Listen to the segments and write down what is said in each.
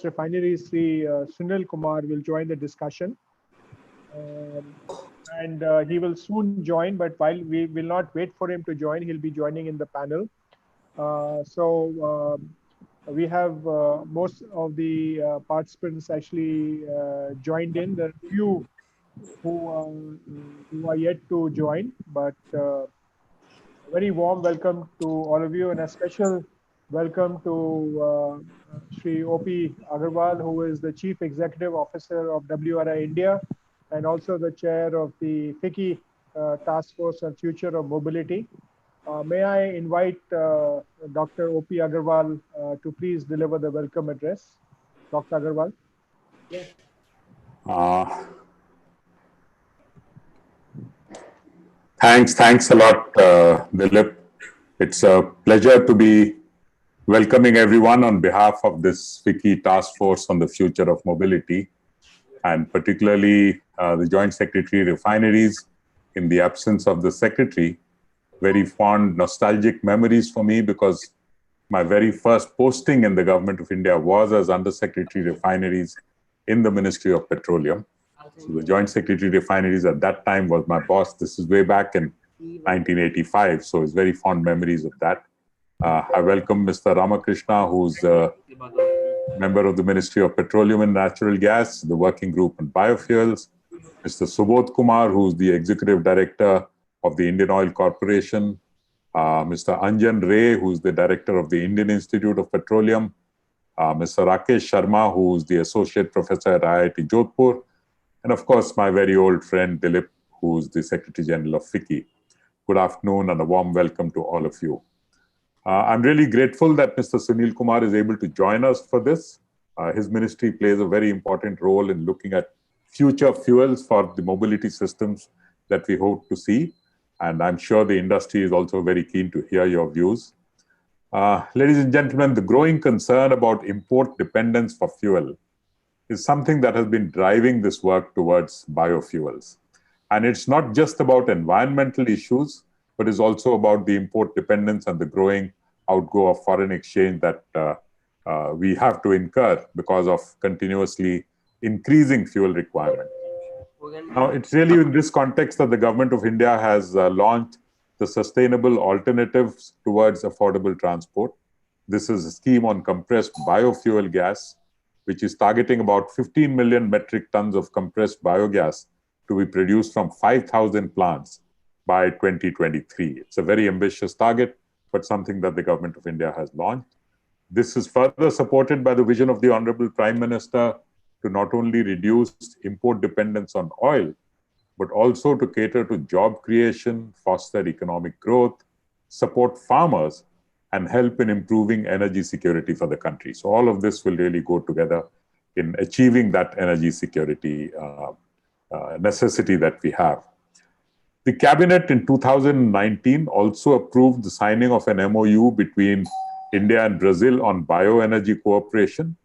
Refineries, Sri Sunil Kumar, will join the discussion. And he will soon join, but while we will not wait for him to join, he'll be joining in the panel. We have most of the participants actually joined in. There are few who are yet to join, but a very warm welcome to all of you, and a special welcome to Sri O.P. Agarwal, who is the Chief Executive Officer of WRI India and also the chair of the FICCI Task Force on Future of Mobility. May I invite Dr. O.P. Agarwal to please deliver the welcome address. Dr. Agarwal. Thanks a lot, Dilip. It's a pleasure to be welcoming everyone on behalf of this FICCI Task Force on the Future of Mobility, and particularly the Joint Secretary Refineries. In the absence of the Secretary, very fond, nostalgic memories for me, because my very first posting in the Government of India was as Under Secretary Refineries in the Ministry of Petroleum. So the Joint Secretary Refineries at that time was my boss. This is way back in 1985, so it's very fond memories of that. I welcome Mr. Ramakrishna, who's a member of the Ministry of Petroleum and Natural Gas, the Working Group on Biofuels, Mr. Subodh Kumar, who's the Executive Director of the Indian Oil Corporation, Mr. Anjan Ray, who's the Director of the Indian Institute of Petroleum, Mr. Rakesh Sharma, who's the Associate Professor at IIT Jodhpur, and of course, my very old friend Dilip, who's the Secretary General of FICCI. Good afternoon and a warm welcome to all of you. I'm really grateful that Mr. Sunil Kumar is able to join us for this. His ministry plays a very important role in looking at future fuels for the mobility systems that we hope to see. And I'm sure the industry is also very keen to hear your views. Ladies and gentlemen, the growing concern about import dependence for fuel is something that has been driving this work towards biofuels. And it's not just about environmental issues, but is also about the import dependence and the growing outgo of foreign exchange that we have to incur because of continuously increasing fuel requirement. Now, it's really in this context that the Government of India has launched the Sustainable Alternatives Towards Affordable Transport. This is a scheme on compressed biofuel gas, which is targeting about 15 million metric tons of compressed biogas to be produced from 5,000 plants by 2023. It's a very ambitious target, but something that the Government of India has launched. This is further supported by the vision of the Honorable Prime Minister to not only reduce import dependence on oil, but also to cater to job creation, foster economic growth, support farmers, and help in improving energy security for the country. So all of this will really go together in achieving that energy security necessity that we have. The Cabinet in 2019 also approved the signing of an MOU between India and Brazil on bioenergy cooperation.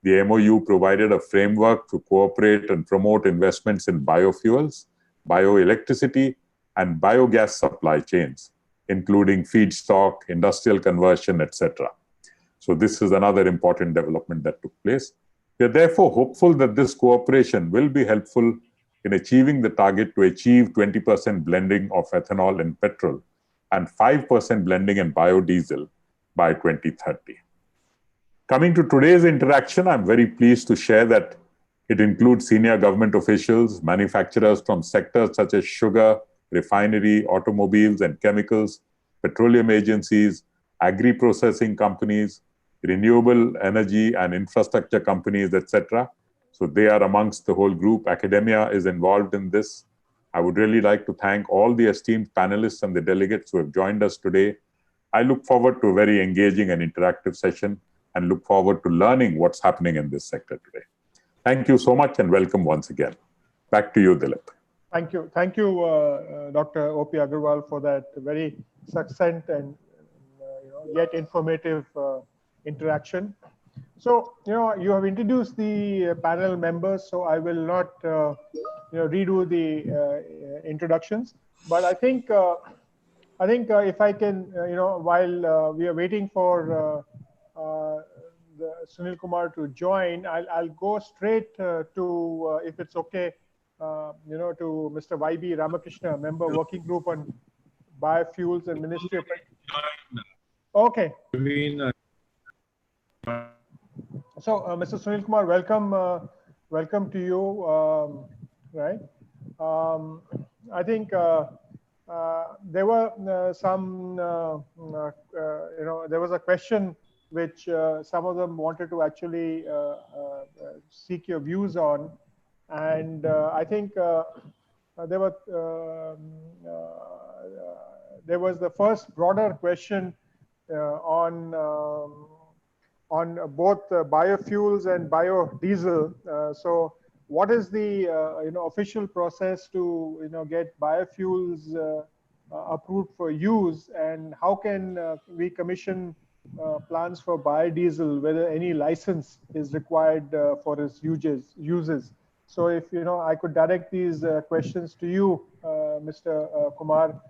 The MOU provided a framework to cooperate and promote investments in biofuels, bioelectricity, and biogas supply chains, including feedstock, industrial conversion, etc. So this is another important development that took place. We are therefore hopeful that this cooperation will be helpful in achieving the target to achieve 20% blending of ethanol in petrol and 5% blending in biodiesel by 2030. Coming to today's interaction, I'm very pleased to share that it includes senior government officials, manufacturers from sectors such as sugar, refinery, automobiles and chemicals, petroleum agencies, agri-processing companies, renewable energy and infrastructure companies, etc. So they are amongst the whole group. Academia is involved in this. I would really like to thank all the esteemed panelists and the delegates who have joined us today. I look forward to a very engaging and interactive session and look forward to learning what's happening in this sector today. Thank you so much and welcome once again. Back to you, Dilip. Thank you. Thank you, Dr. O.P. Agarwal, for that very succinct and yet informative interaction. So, you have introduced the panel members, so I will not, redo the introductions. But I think if I can, while we are waiting for Sunil Kumar to join, I'll go straight to, if it's okay, to Mr. YB Ramakrishna, member working group on biofuels and Ministry of. Okay. So, Mr. Sunil Kumar, welcome to you. Right. I think there were some, there was a question which some of them wanted to actually seek your views on, and I think there were there was the first broader question on both biofuels and biodiesel. So, what is the official process to get biofuels approved for use, and how can we commission plants for biodiesel? Whether any license is required for its uses. So, if I could direct these questions to you, Mr. Kumar,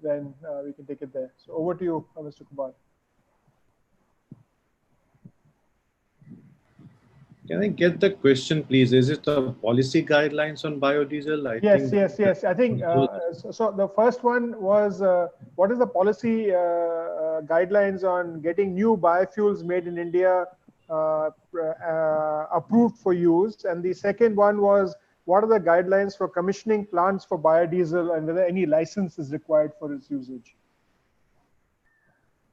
then we can take it there. So, over to you, Mr. Kumar. Can I get the question, please? Is it the policy guidelines on biodiesel? Yes. I think so. The first one was what is the policy guidelines on getting new biofuels made in India approved for use, and the second one was what are the guidelines for commissioning plants for biodiesel and whether any license is required for its usage.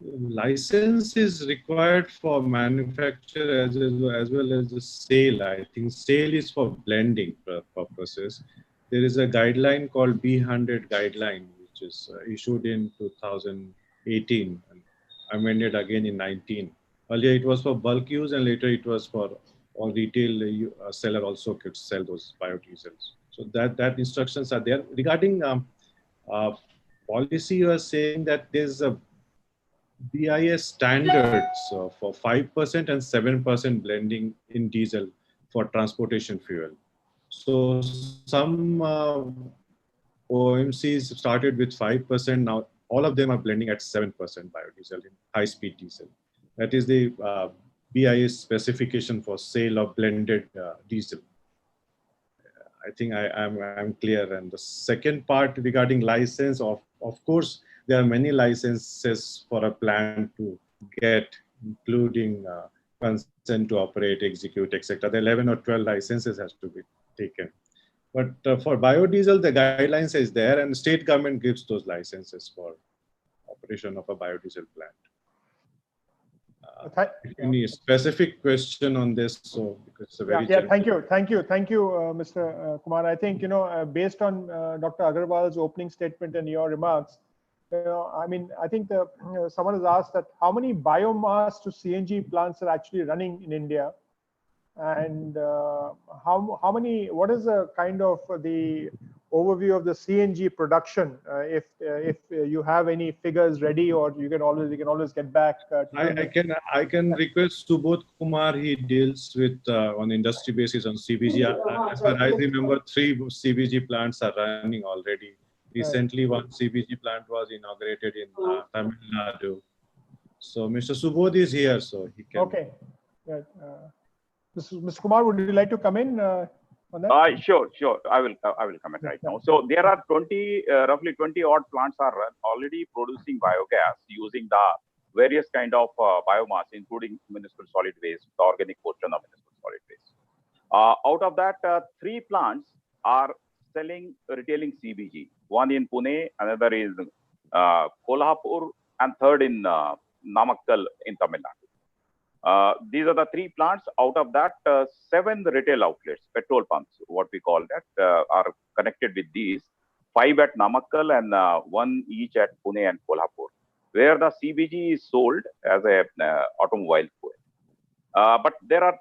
License is required for manufacture as well as the sale. I think sale is for blending purposes. There is a guideline called B100 guideline, which is issued in 2018 and amended again in 19. Earlier it was for bulk use, and later it was for all retail seller also could sell those biodiesels. So that instructions are there. Regarding policy, you are saying that there's a BIS standards for 5% and 7% blending in diesel for transportation fuel. So some OMCs started with 5%. Now all of them are blending at 7% biodiesel in high-speed diesel. That is the BIS specification for sale of blended diesel. I think I'm clear. And the second part regarding license, of course, there are many licenses for a plant to get, including consent to operate, execute, etc. The 11 or 12 licenses has to be taken. But for biodiesel, the guidelines is there, and the state government gives those licenses for operation of a biodiesel plant. Any specific question on this? So because it's a very thank you, Mr. Kumar. I think based on Dr. Agarwal's opening statement and your remarks, I mean, I think someone has asked that how many biomass to CNG plants are actually running in India, and how many? What is the kind of the overview of the CNG production? If you have any figures ready, or you can always get back. I can request Subodh Kumar. He deals with on industry basis on CBG. As far as I remember, 3 CBG plants are running already. Recently, one CBG plant was inaugurated in Tamil Nadu. So Mr. Subodh is here, so he can. Okay. Right. Mr. Kumar, would you like to come in on that? Sure. I will comment right now. So there are roughly 20 odd plants are already producing biogas using the various kind of biomass, including municipal solid waste, the organic portion of municipal solid waste. Out of that, 3 plants are retailing CBG. One in Pune, another is Kolhapur, and third in Namakkal in Tamil Nadu. These are the 3 plants. Out of that, 7 retail outlets, petrol pumps, what we call that, are connected with these. 5 at Namakkal and 1 each at Pune and Kolhapur, where the CBG is sold as a automobile fuel. But there are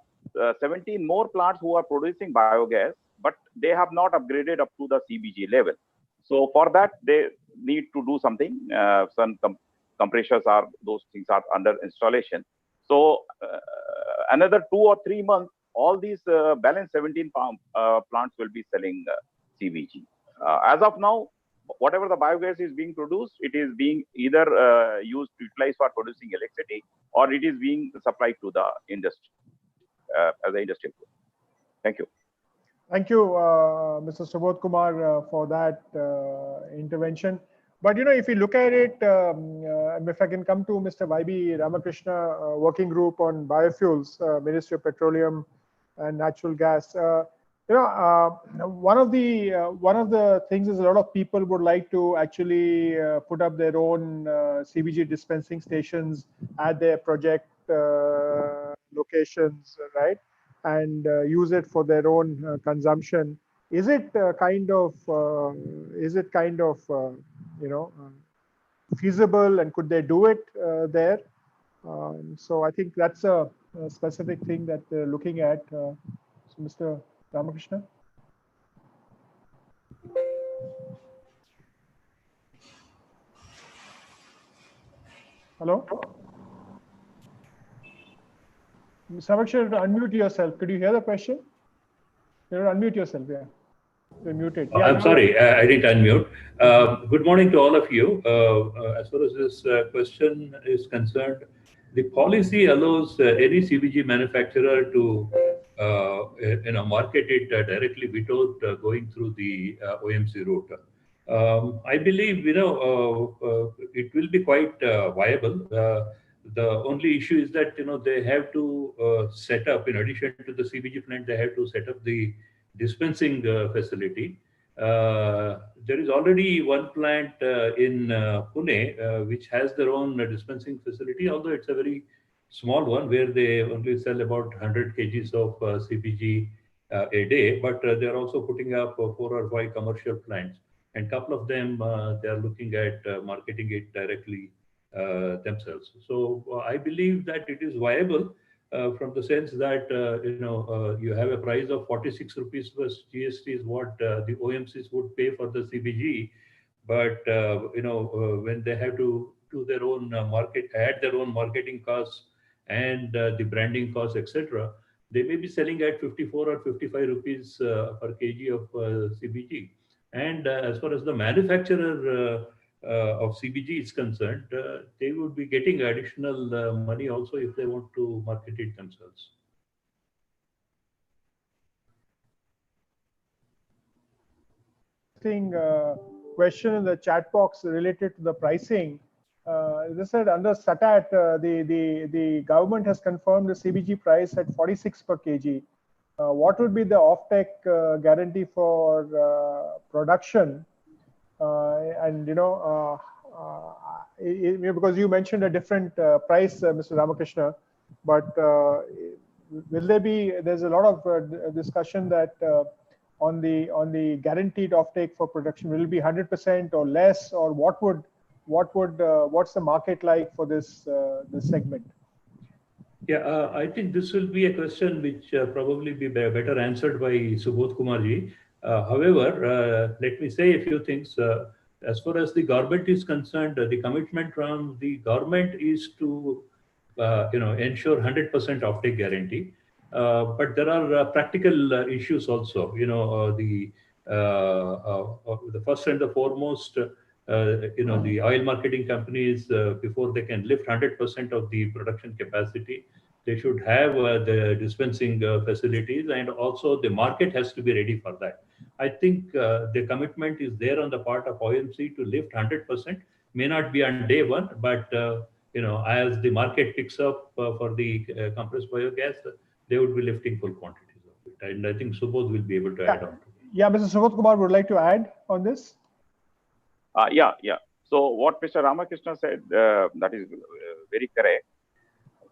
17 more plants who are producing biogas, but they have not upgraded up to the CBG level. So for that, they need to do something. Some compressors those things are under installation. So another 2 or 3 months, all these balance 17 plants will be selling CBG. As of now, whatever the biogas is being produced, it is being either utilized for producing electricity, or it is being supplied to the industry as an industrial good. Thank you. Thank you, Mr. Subodh Kumar, for that intervention. But if you look at it, if I can come to Mr. YB Ramakrishna, working group on biofuels, Ministry of Petroleum and Natural Gas. One of the things is a lot of people would like to actually put up their own CBG dispensing stations at their project locations, right? And use it for their own consumption. Is it kind of feasible, and could they do it there? So I think that's a specific thing that they're looking at. So Mr. Ramakrishna. Hello? Mr. Ramakrishna, unmute yourself. Could you hear the question? Unmute yourself, yeah. You're muted. Yeah, I'm sorry, I didn't unmute. Good morning to all of you. As far as this question is concerned, the policy allows any CBG manufacturer to market it directly without going through the OMC route. I believe it will be quite viable. The only issue is that they have to set up, in addition to the CBG plant, they have to set up the dispensing facility. There is already one plant in Pune which has their own dispensing facility, although it's a very small one where they only sell about 100 kgs of CBG a day, but they're also putting up 4 or 5 commercial plants, and a couple of them they are looking at marketing it directly themselves. So I believe that it is viable from the sense that you have a price of 46 rupees plus GST is what the OMCs would pay for the CBG, but when they have to do their own add their own marketing costs and the branding costs, etc., they may be selling at 54 or 55 rupees per kg of CBG. And as far as the manufacturer of CBG is concerned, they would be getting additional money also if they want to market it themselves. Question in the chat box related to the pricing. As I said, under SATAT, the government has confirmed the CBG price at 46 per kg. What would be the offtake guarantee for production? And because you mentioned a different price, Mr. Ramakrishna, but will there be? There's a lot of discussion that on the guaranteed offtake for production, will it be 100% or less, or what's the market like for this segment? Yeah, I think this will be a question which probably be better answered by Subodh Kumarji. However, let me say a few things. As far as the government is concerned, the commitment from the government is to ensure 100% offtake guarantee. But there are practical issues also. The first and the foremost, the oil marketing companies, before they can lift 100% of the production capacity, they should have the dispensing facilities, and also the market has to be ready for that. I think the commitment is there on the part of OMC to lift 100%. May not be on day one, but as the market picks up for the compressed biogas, they would be lifting full quantities of it. And I think Subodh will be able to add on. Yeah, Mr. Subodh Kumar would like to add on this. Yeah. So what Mr. Ramakrishna said, that is very correct.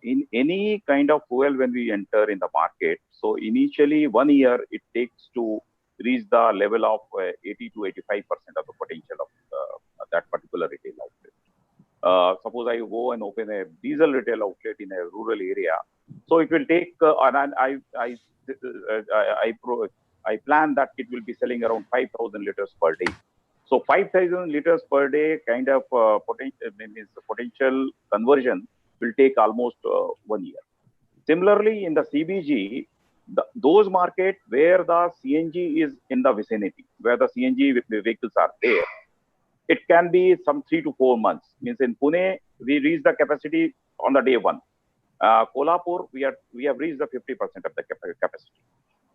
In any kind of fuel, when we enter in the market, so initially 1 year it takes to reach the level of 80 to 85% of the potential of that particular retail outlet. Suppose I go and open a diesel retail outlet in a rural area, so it will take, and I plan that it will be selling around 5,000 liters per day. So 5,000 liters per day kind of potential conversion will take almost 1 year. Similarly, in the CBG, those markets where the CNG is in the vicinity, where the CNG vehicles are there, it can be some 3 to 4 months. Means in Pune, we reach the capacity on the day one. Kolhapur, we have reached the 50% of the capacity.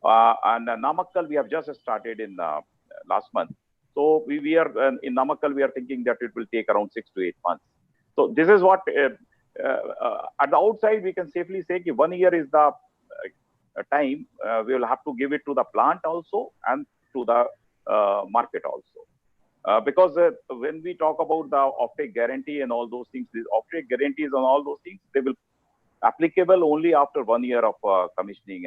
And Namakkal, we have just started in last month. So we are in Namakkal, we are thinking that it will take around 6 to 8 months. So this is what at the outside we can safely say that 1 year is the time we will have to give it to the plant also and to the market also. Because when we talk about the offtake guarantee and all those things, these offtake guarantees and all those things, they will applicable only after 1 year of commissioning,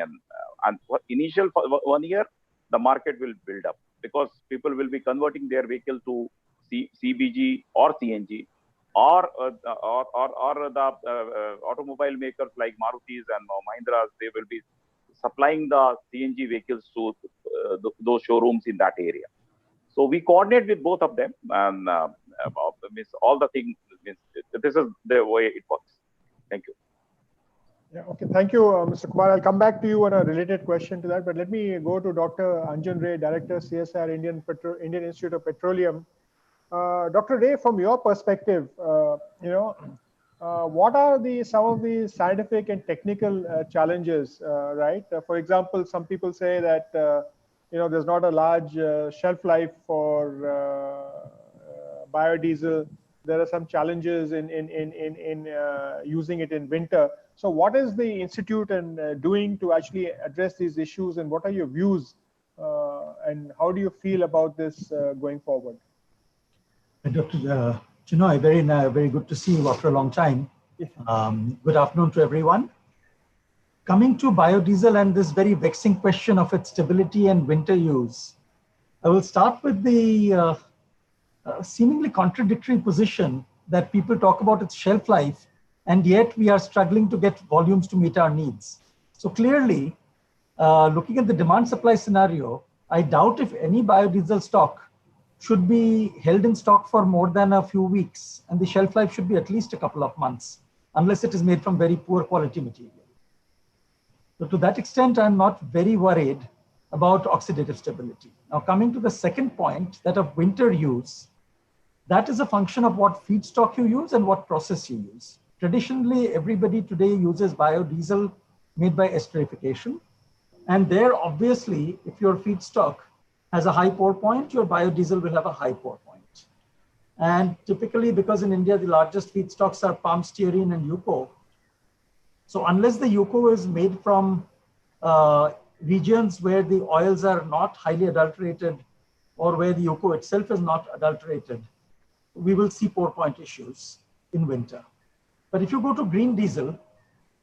and for initial 1 year, the market will build up because people will be converting their vehicle to CBG or CNG, or the automobile makers like Marutis and Mahindras, they will be supplying the CNG vehicles to those showrooms in that area. So we coordinate with both of them, and means all the things. This is the way it works. Thank you. Yeah, okay. Thank you, Mr. Kumar. I'll come back to you on a related question to that, but let me go to Dr. Anjan Ray, Director, CSR, Indian Institute of Petroleum. Dr. Ray, from your perspective, what are some of the scientific and technical challenges, right? For example, some people say that there's not a large shelf life for biodiesel. There are some challenges in using it in winter. So what is the institute doing to actually address these issues, and what are your views, and how do you feel about this going forward? Dr. Chinoy, very good to see you after a long time. Good afternoon to everyone. Coming to biodiesel and this very vexing question of its stability and winter use, I will start with the seemingly contradictory position that people talk about its shelf life, and yet we are struggling to get volumes to meet our needs. So clearly, looking at the demand supply scenario, I doubt if any biodiesel stock should be held in stock for more than a few weeks, and the shelf life should be at least a couple of months, unless it is made from very poor quality material. So to that extent, I'm not very worried about oxidative stability. Now coming to the second point, that of winter use, that is a function of what feedstock you use and what process you use. Traditionally, everybody today uses biodiesel made by esterification. And there, obviously, if your feedstock has a high pour point, your biodiesel will have a high pour point. And typically, because in India, the largest feedstocks are palm stearine and UCO. So unless the UCO is made from regions where the oils are not highly adulterated, or where the UCO itself is not adulterated, we will see pour point issues in winter. But if you go to green diesel,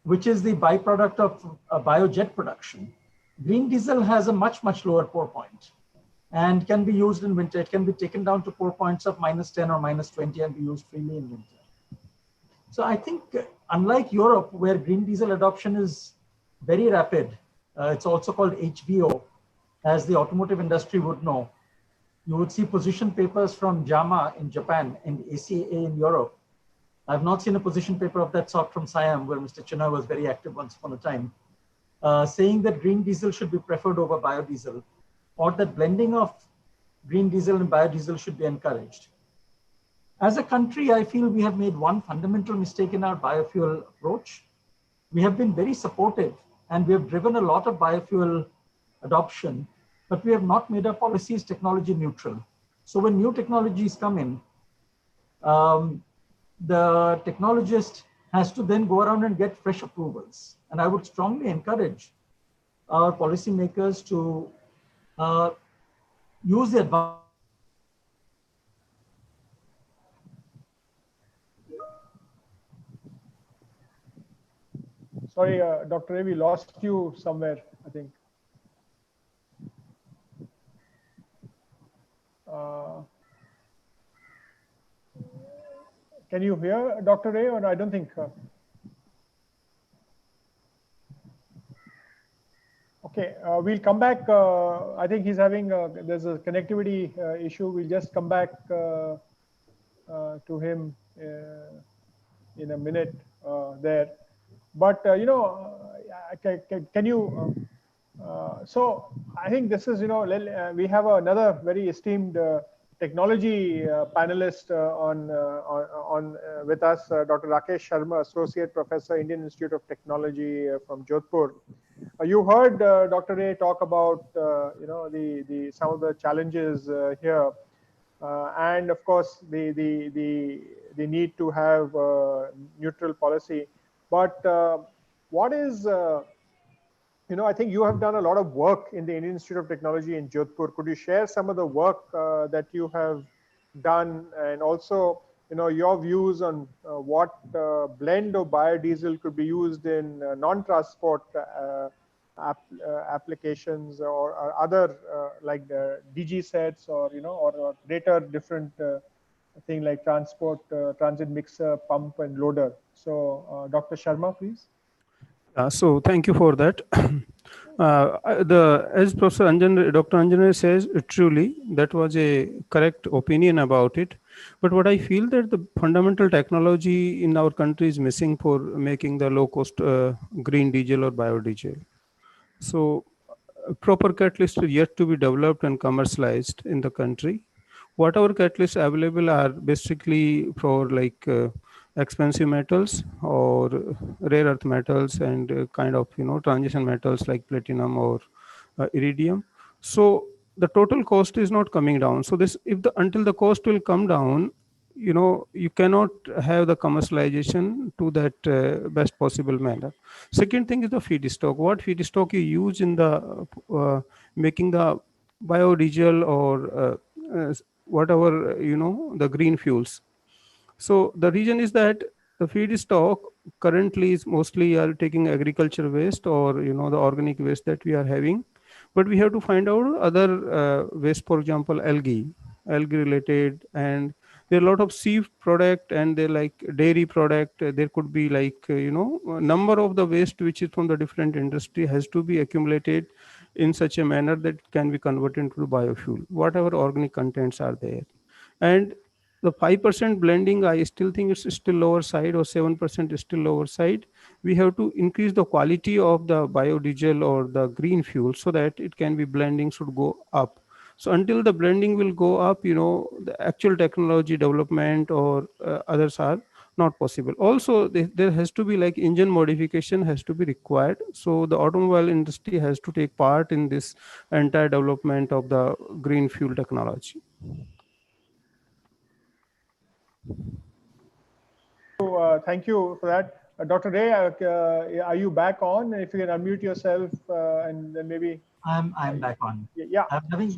which is the byproduct of biojet production, green diesel has a much lower pour point and can be used in winter. It can be taken down to pour points of -10 or -20 and be used freely in winter. So I think unlike Europe, where green diesel adoption is very rapid, it's also called HVO, as the automotive industry would know. You would see position papers from JAMA in Japan and ACA in Europe. I've not seen a position paper of that sort from Siam, where Mr. Chinoy was very active once upon a time, saying that green diesel should be preferred over biodiesel, or that blending of green diesel and biodiesel should be encouraged. As a country, I feel we have made one fundamental mistake in our biofuel approach. We have been very supportive and we have driven a lot of biofuel adoption, but we have not made our policies technology neutral. So when new technologies come in, the technologist has to then go around and get fresh approvals. And I would strongly encourage our policymakers to use the advantage. Sorry, Dr. Ray, we lost you somewhere, I think. Can you hear Dr. Ray, or I don't think? Okay, we'll come back. I think he's having, there's a connectivity issue. We'll just come back to him in a minute there. But, can you, so I think this is, we have another very esteemed technology panelist with us, Dr. Rakesh Sharma, Associate Professor, Indian Institute of Technology from Jodhpur. You heard Dr. Ray talk about the some of the challenges here, and of course the need to have neutral policy. But what is I think you have done a lot of work in the Indian Institute of Technology in Jodhpur. Could you share some of the work that you have done, and also, your views on what blend of biodiesel could be used in non-transport applications, or other like the DG sets, or or greater different thing like transit mixer, pump, and loader. So, Dr. Sharma, please. So thank you for that. As Professor Dr. Anjaney says, truly that was a correct opinion about it. But what I feel that the fundamental technology in our country is missing for making the low cost green diesel or biodiesel. So proper catalyst is yet to be developed and commercialized in the country. Whatever catalysts available are basically for like expensive metals or rare earth metals and kind of transition metals like platinum or iridium. So the total cost is not coming down. So this until the cost will come down, you cannot have the commercialization to that best possible manner. Second thing is the feedstock. What feedstock you use in the making the biodiesel or whatever the green fuels. So the reason is that the feedstock currently is mostly are taking agriculture waste or the organic waste that we are having, but we have to find out other waste, for example algae related, and there are a lot of sea product and they're like dairy product. There could be like a number of the waste which is from the different industry has to be accumulated in such a manner that it can be converted into biofuel, whatever organic contents are there. And the 5% blending, I still think it's still lower side, or 7% is still lower side. We have to increase the quality of the biodiesel or the green fuel so that it can be blending should go up. So until the blending will go up, the actual technology development or others are not possible. Also, there has to be like engine modification has to be required. So the automobile industry has to take part in this entire development of the green fuel technology. So, thank you for that. Dr. Ray, are you back on? If you can unmute yourself and then maybe. I'm back on. Yeah.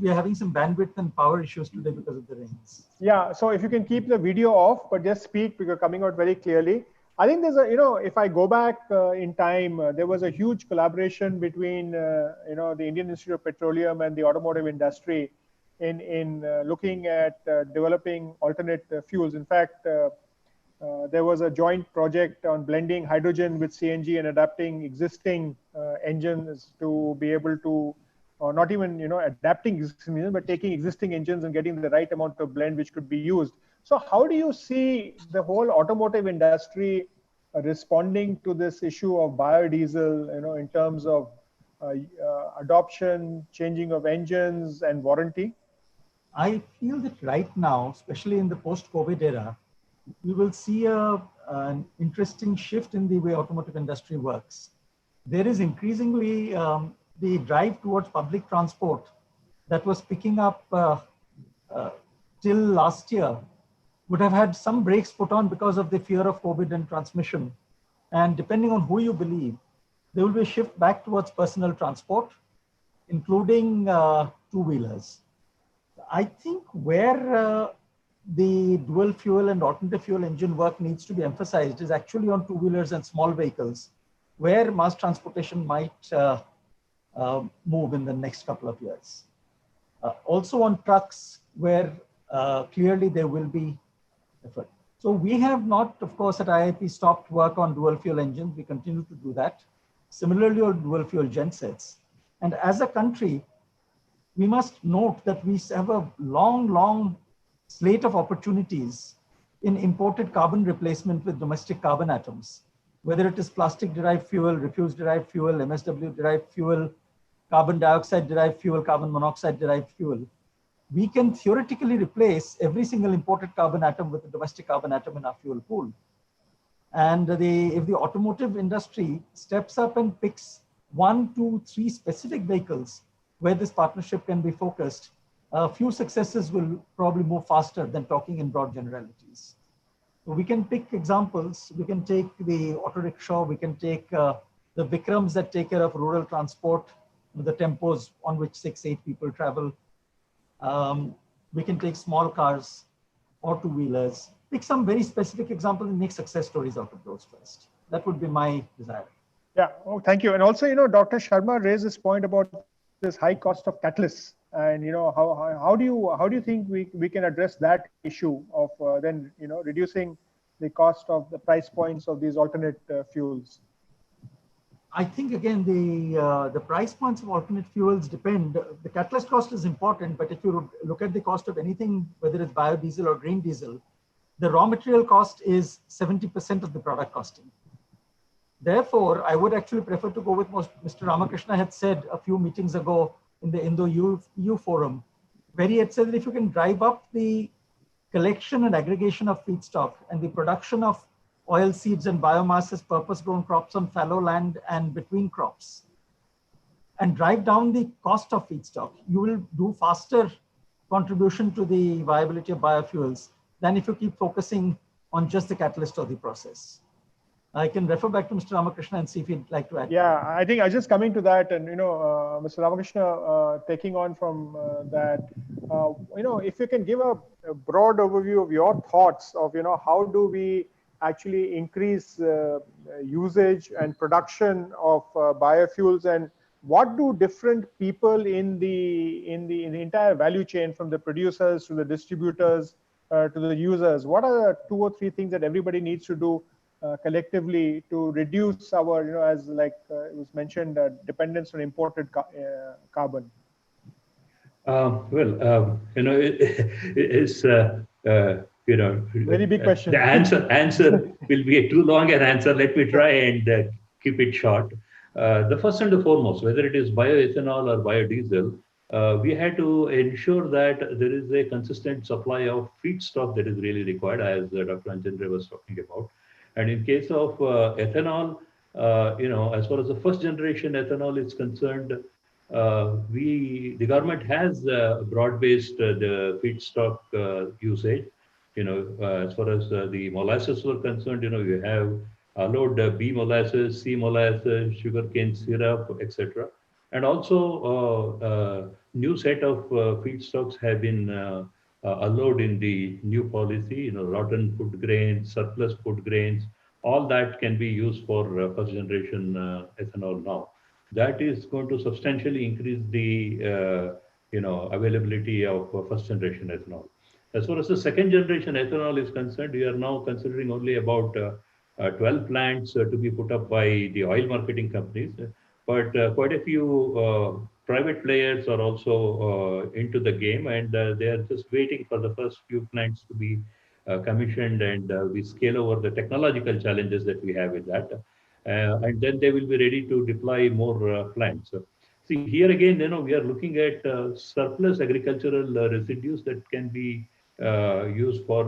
We are having some bandwidth and power issues today because of the rains. Yeah. So if you can keep the video off, but just speak because you're coming out very clearly. I think there's if I go back in time, there was a huge collaboration between, the Indian Institute of Petroleum and the automotive industry in looking at developing alternate fuels. In fact, there was a joint project on blending hydrogen with CNG and adapting existing engines to be able to, or not even adapting existing engines, but taking existing engines and getting the right amount of blend which could be used. So how do you see the whole automotive industry responding to this issue of biodiesel, in terms of adoption, changing of engines, and warranty? I feel that right now, especially in the post-COVID era, we will see an interesting shift in the way automotive industry works. There is increasingly the drive towards public transport that was picking up till last year would have had some brakes put on because of the fear of COVID and transmission. And depending on who you believe, there will be a shift back towards personal transport, including two-wheelers. I think where the dual fuel and alternative fuel engine work needs to be emphasized is actually on two-wheelers and small vehicles, where mass transportation might move in the next couple of years. Also on trucks, where clearly there will be effort. So we have not, of course, at IIP stopped work on dual fuel engines. We continue to do that. Similarly on dual fuel gensets. And as a country, we must note that we have a long slate of opportunities in imported carbon replacement with domestic carbon atoms, whether it is plastic-derived fuel, refuse-derived fuel, MSW-derived fuel, carbon dioxide-derived fuel, carbon monoxide-derived fuel. we can theoretically replace every single imported carbon atom with a domestic carbon atom in our fuel pool. And if the automotive industry steps up and picks 1, 2, 3 specific vehicles where this partnership can be focused, a few successes will probably move faster than talking in broad generalities. So we can pick examples. We can take the auto rickshaw. We can take the Vikrams that take care of rural transport, the tempos on which 6, 8 people travel. We can take small cars or two-wheelers. Pick some very specific examples and make success stories out of those first. That would be my desire. Yeah. Oh, thank you. And also, Dr. Sharma raised this point about this high cost of catalysts, and how do you think we can address that issue of then reducing the cost of the price points of these alternate fuels? I think again the price points of alternate fuels depend. The catalyst cost is important, but if you look at the cost of anything, whether it's biodiesel or green diesel, the raw material cost is 70% of the product costing. Therefore, I would actually prefer to go with what Mr. Ramakrishna had said a few meetings ago in the Indo-EU forum, where he had said that if you can drive up the collection and aggregation of feedstock and the production of oil seeds and biomass as purpose-grown crops on fallow land and between crops, and drive down the cost of feedstock, you will do faster contribution to the viability of biofuels than if you keep focusing on just the catalyst or the process. I can refer back to Mr. Ramakrishna and see if he'd like to add. Yeah, I think I was just coming to that, and Mr. Ramakrishna, taking on from that, if you can give a broad overview of your thoughts of how do we actually increase usage and production of biofuels, and what do different people in the entire value chain, from the producers to the distributors to the users, what are the 2 or 3 things that everybody needs to do collectively to reduce our, as like it was mentioned, dependence on imported carbon? It's very big question. The answer will be a too long an answer. Let me try and keep it short. The first and the foremost, whether it is bioethanol or biodiesel, we had to ensure that there is a consistent supply of feedstock that is really required, as Dr. Anjandre was talking about. And in case of ethanol, as far as the first generation ethanol is concerned, the government has broad-based the feedstock usage. As far as the molasses were concerned, you have allowed B molasses, C molasses, sugarcane syrup, etc. And also, new set of feedstocks have been allowed in the new policy. Rotten food grains, surplus food grains, all that can be used for first generation ethanol now. That is going to substantially increase the availability of first generation ethanol. As far as the second generation ethanol is concerned, we are now considering only about 12 plants to be put up by the oil marketing companies, but quite a few private players are also into the game, and they are just waiting for the first few plants to be commissioned, and we scale over the technological challenges that we have with that. And then they will be ready to deploy more plants. See, here again, we are looking at surplus agricultural residues that can be used for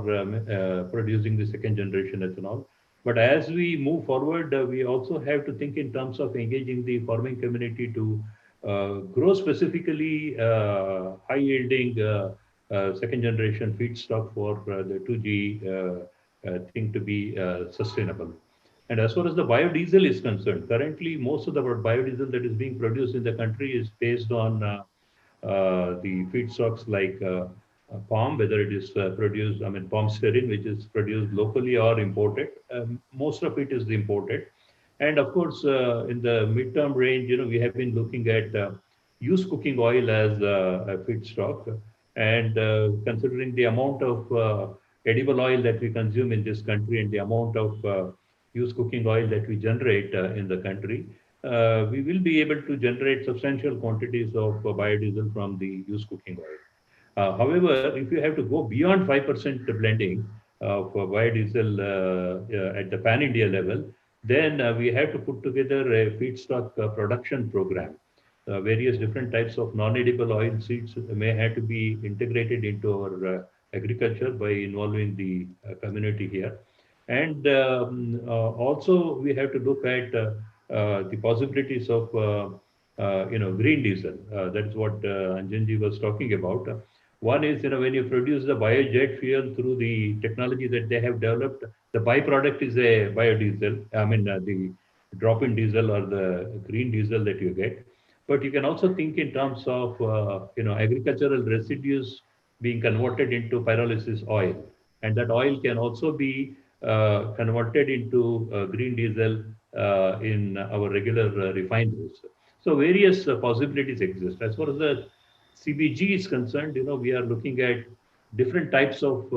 producing the second generation ethanol. But as we move forward, we also have to think in terms of engaging the farming community to grow specifically high yielding second generation feedstock for the 2G thing to be sustainable. And as far as the biodiesel is concerned, currently most of the biodiesel that is being produced in the country is based on the feedstocks like palm, whether it is produced, palm stearin, which is produced locally or imported. Most of it is imported. And of course, in the midterm range, we have been looking at used cooking oil as a feedstock. And considering the amount of edible oil that we consume in this country and the amount of used cooking oil that we generate in the country, we will be able to generate substantial quantities of biodiesel from the used cooking oil. However, if you have to go beyond 5% blending of biodiesel at the pan-India level, then we have to put together a feedstock production program. various different types of non-edible oil seeds may have to be integrated into our agriculture by involving the community here. And also we have to look at the possibilities of green diesel. That is what Anjanji was talking about. One is, when you produce the biojet fuel through the technology that they have developed, the byproduct is a biodiesel. I mean, the drop-in diesel or the green diesel that you get. But you can also think in terms of, agricultural residues being converted into pyrolysis oil. And that oil can also be converted into green diesel in our regular refineries. So various possibilities exist. As far as the CBG is concerned, we are looking at different types of,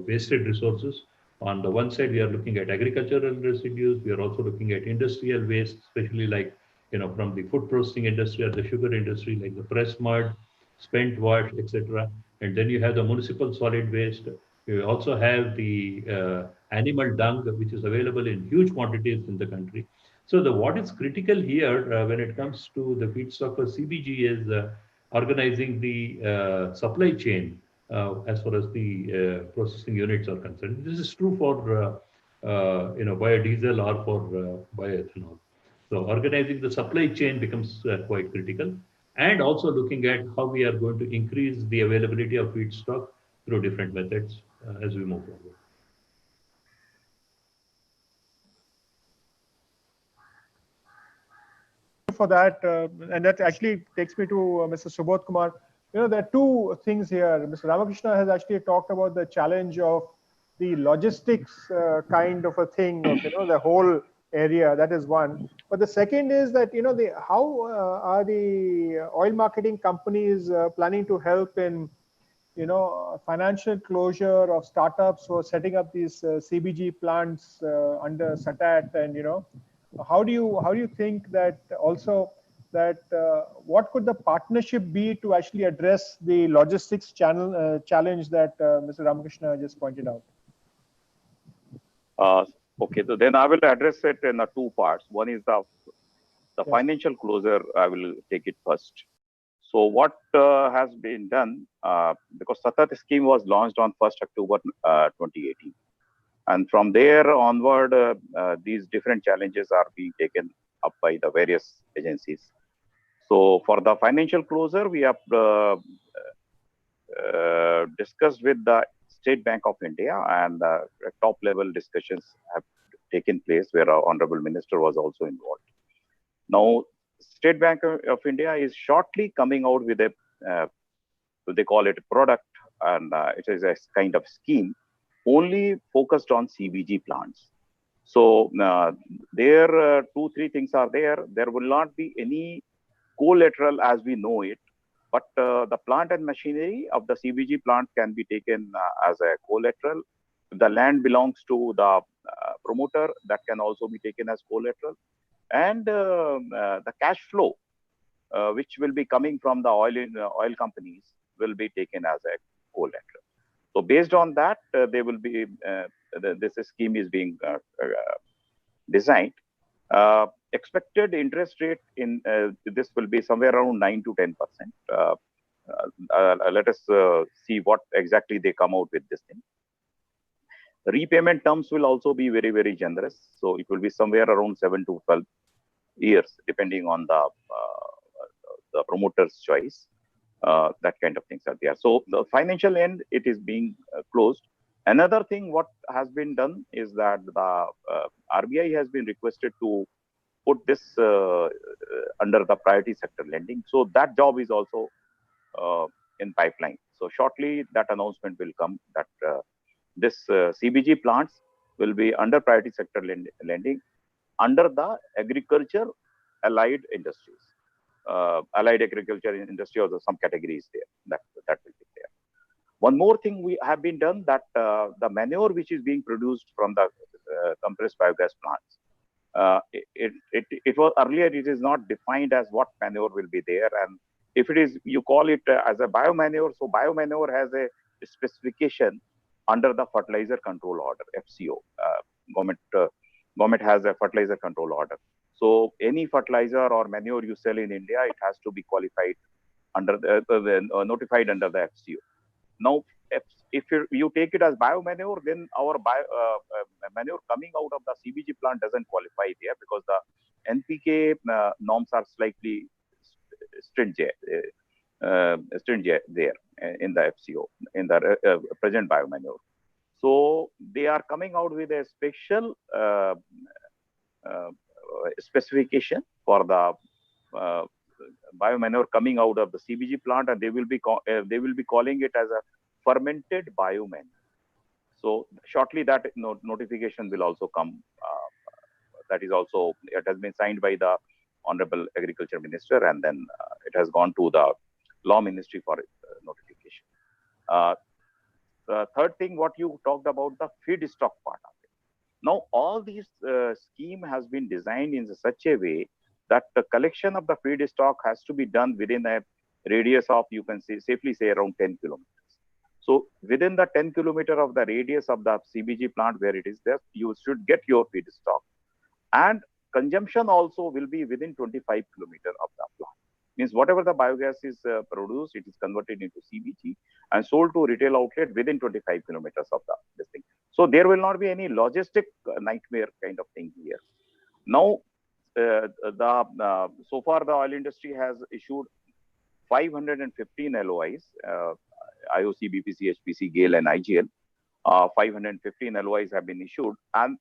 wasted resources. On the one side, we are looking at agricultural residues. We are also looking at industrial waste, especially like, from the food processing industry or the sugar industry, like the press mud, spent wash, etc. And then you have the municipal solid waste. You also have the animal dung, which is available in huge quantities in the country. So what is critical here when it comes to the feedstock for CBG is organizing the supply chain as far as the processing units are concerned. This is true for biodiesel or for bioethanol. So organizing the supply chain becomes quite critical, and also looking at how we are going to increase the availability of feedstock through different methods as we move forward. For that, and that actually takes me to Mr. Subodh Kumar. There are two things here. Mr. Ramakrishna has actually talked about the challenge of the logistics kind of a thing of the whole area. That is one. But the second is that how are the oil marketing companies planning to help in financial closure of startups who are setting up these CBG plants under SATAT, and how do you think that also that what could the partnership be to actually address the logistics challenge that Mr. Ramakrishna just pointed out? Okay, so then I will address it in two parts. One is the Yes. financial closure. I will take it first. So what has been done, because SATAT scheme was launched on 1st October 2018. And from there onward, these different challenges are being taken up by the various agencies. So for the financial closure, we have discussed with the State Bank of India, and top level discussions have taken place where our Honorable Minister was also involved. Now, State Bank of India is shortly coming out with a, they call it a product, and it is a kind of scheme only focused on CBG plants. So there, 2-3 things are there. There will not be any collateral as we know it, but the plant and machinery of the CBG plant can be taken as a collateral. If the land belongs to the promoter, that can also be taken as collateral. And the cash flow, which will be coming from the oil companies, will be taken as a collateral. So based on that, they will be this scheme is being designed. Expected interest rate in this will be somewhere around 9 to 10%. Let us see what exactly they come out with this thing. Repayment terms will also be very, very generous. So it will be somewhere around 7 to 12 years, depending on the promoter's choice. That kind of things are there. So the financial end, it is being closed. Another thing what has been done is that the RBI has been requested to put this under the priority sector lending. So that job is also in pipeline. So shortly that announcement will come that this CBG plants will be under priority sector lending under the agriculture allied industries. Allied agriculture industry, or some categories there that will be there. One more thing we have been done, that the manure which is being produced from the compressed biogas plants, it was earlier, it is not defined as what manure will be there, and if it is, you call it as a biomanure. So biomanure has a specification under the fertilizer control order, FCO. Government has a fertilizer control order. So any fertilizer or manure you sell in India, it has to be qualified under notified under the FCO. Now, if you take it as biomanure, then our manure coming out of the CBG plant doesn't qualify there, because the NPK norms are slightly stringent there in the FCO, in the present biomanure. So they are coming out with a special specification for the biomanure coming out of the CBG plant, and they will be calling it as a fermented biomanure. So shortly that notification will also come. That is also, it has been signed by the Honorable Agriculture Minister, and then it has gone to the Law Ministry for notification. The third thing, what you talked about, the feedstock part of it. Now, all these scheme has been designed in such a way that the collection of the feedstock has to be done within a radius of, you can say, safely say around 10 kilometers. So within the 10 kilometer of the radius of the CBG plant where it is there, you should get your feedstock. And consumption also will be within 25 kilometers of the plant. Means whatever the biogas is produced, it is converted into CBG and sold to retail outlet within 25 kilometers of this thing. So there will not be any logistic nightmare kind of thing here. Now, so far the oil industry has issued 515 LOIs, IOC, BPC, HPC, GAIL, and IGL. 515 LOIs have been issued, and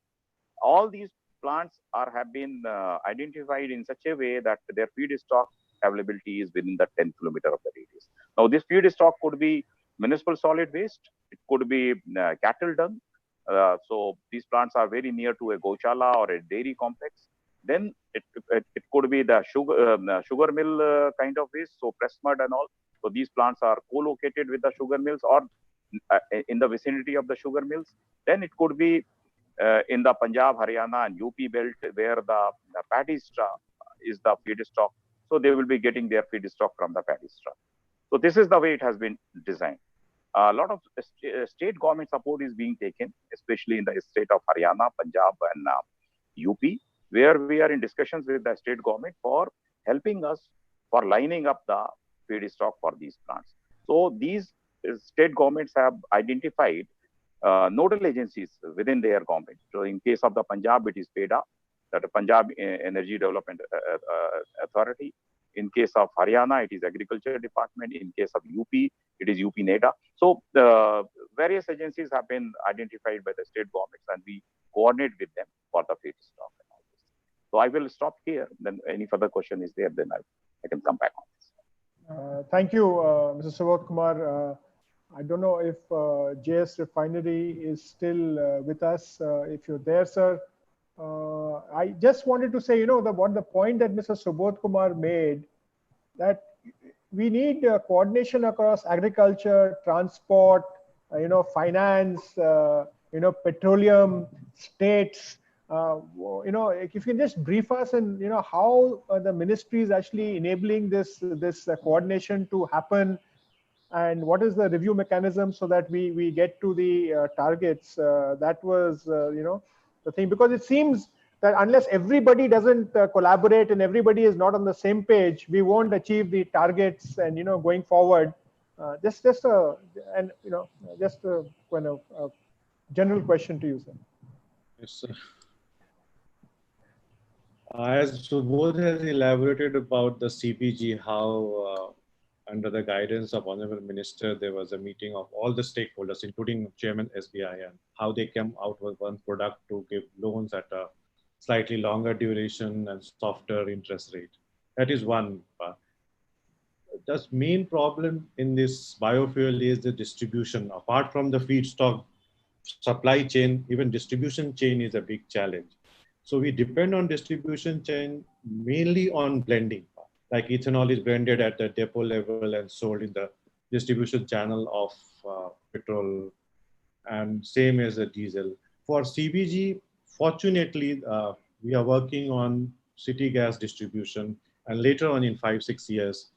all these plants have been identified in such a way that their feedstock availability is within the 10 kilometer of the radius. Now, this feedstock could be municipal solid waste, it could be cattle dung. So these plants are very near to a goshala or a dairy complex. Then it could be the sugar mill kind of waste, so press mud and all. So these plants are co-located with the sugar mills or in the vicinity of the sugar mills. Then it could be in the Punjab, Haryana, and UP belt where the paddy straw is the feedstock. So they will be getting their feedstock from the paddy straw. So this is the way it has been designed. A lot of state government support is being taken, especially in the state of Haryana, Punjab, and UP, where we are in discussions with the state government for helping us for lining up the feedstock for these plants. So these state governments have identified nodal agencies within their government. So in case of the Punjab, it is PEDA, that the Punjab Energy Development Authority. In case of Haryana, it is Agriculture Department. In case of UP, it is UP NEDA. So various agencies have been identified by the state governments, and we coordinate with them for the feedstock and all this. So I will stop here. Then any further question is there, then I can come back on this. Thank you, Mr. Subodh Kumar. I don't know if JS Refinery is still with us. If you're there, sir, I just wanted to say, what the point that Mr. Subodh Kumar made, that we need coordination across agriculture, transport, finance, petroleum, states. If you can just brief us and how the ministry is actually enabling this coordination to happen, and what is the review mechanism so that we get to the targets. That was the thing, because it seems that unless everybody doesn't collaborate and everybody is not on the same page, we won't achieve the targets. And going forward, just a kind of general question to you, sir. Yes, sir. As Subodh has elaborated about the CBG, how under the guidance of Honorable Minister, there was a meeting of all the stakeholders, including Chairman SBI, and how they came out with one product to give loans at a slightly longer duration and softer interest rate. That is one part. The main problem in this biofuel is the distribution. Apart from the feedstock supply chain, even distribution chain is a big challenge. So we depend on distribution chain mainly on blending. Like ethanol is blended at the depot level and sold in the distribution channel of petrol, and same as the diesel. For CBG, fortunately, we are working on city gas distribution, and later on in 5-6 years,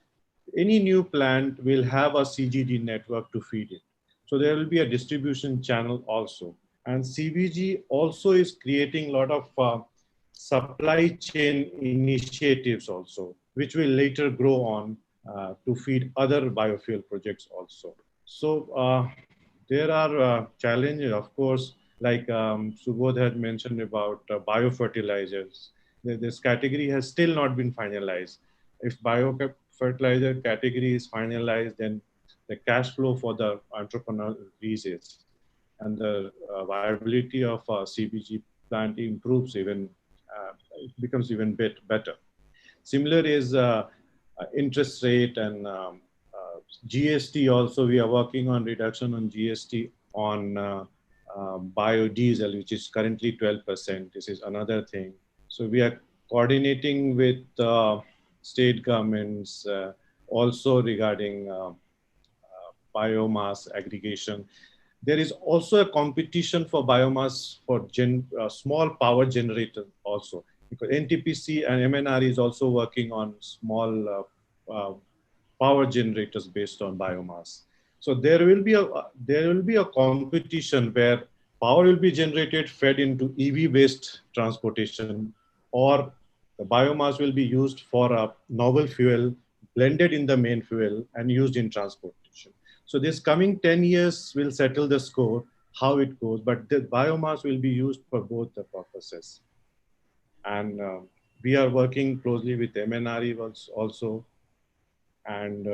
any new plant will have a CGD network to feed it. So there will be a distribution channel also. And CBG also is creating a lot of supply chain initiatives also, which will later grow on to feed other biofuel projects also. So there are challenges, of course, like Subodh had mentioned about biofertilizers. This category has still not been finalized. If biofertilizer category is finalized, then the cash flow for the entrepreneur increases, and the viability of a CBG plant improves even, it becomes even better. Similar is interest rate and GST also. We are working on reduction on GST on biodiesel, which is currently 12%. This is another thing. So we are coordinating with state governments also regarding biomass aggregation. There is also a competition for biomass for small power generators also, because NTPC and MNR is also working on small power generators based on biomass. So there will be a competition where power will be generated, fed into EV based transportation, or the biomass will be used for a novel fuel, blended in the main fuel and used in transportation. So this coming 10 years will settle the score, how it goes, but the biomass will be used for both the purposes. And we are working closely with MNRE also. And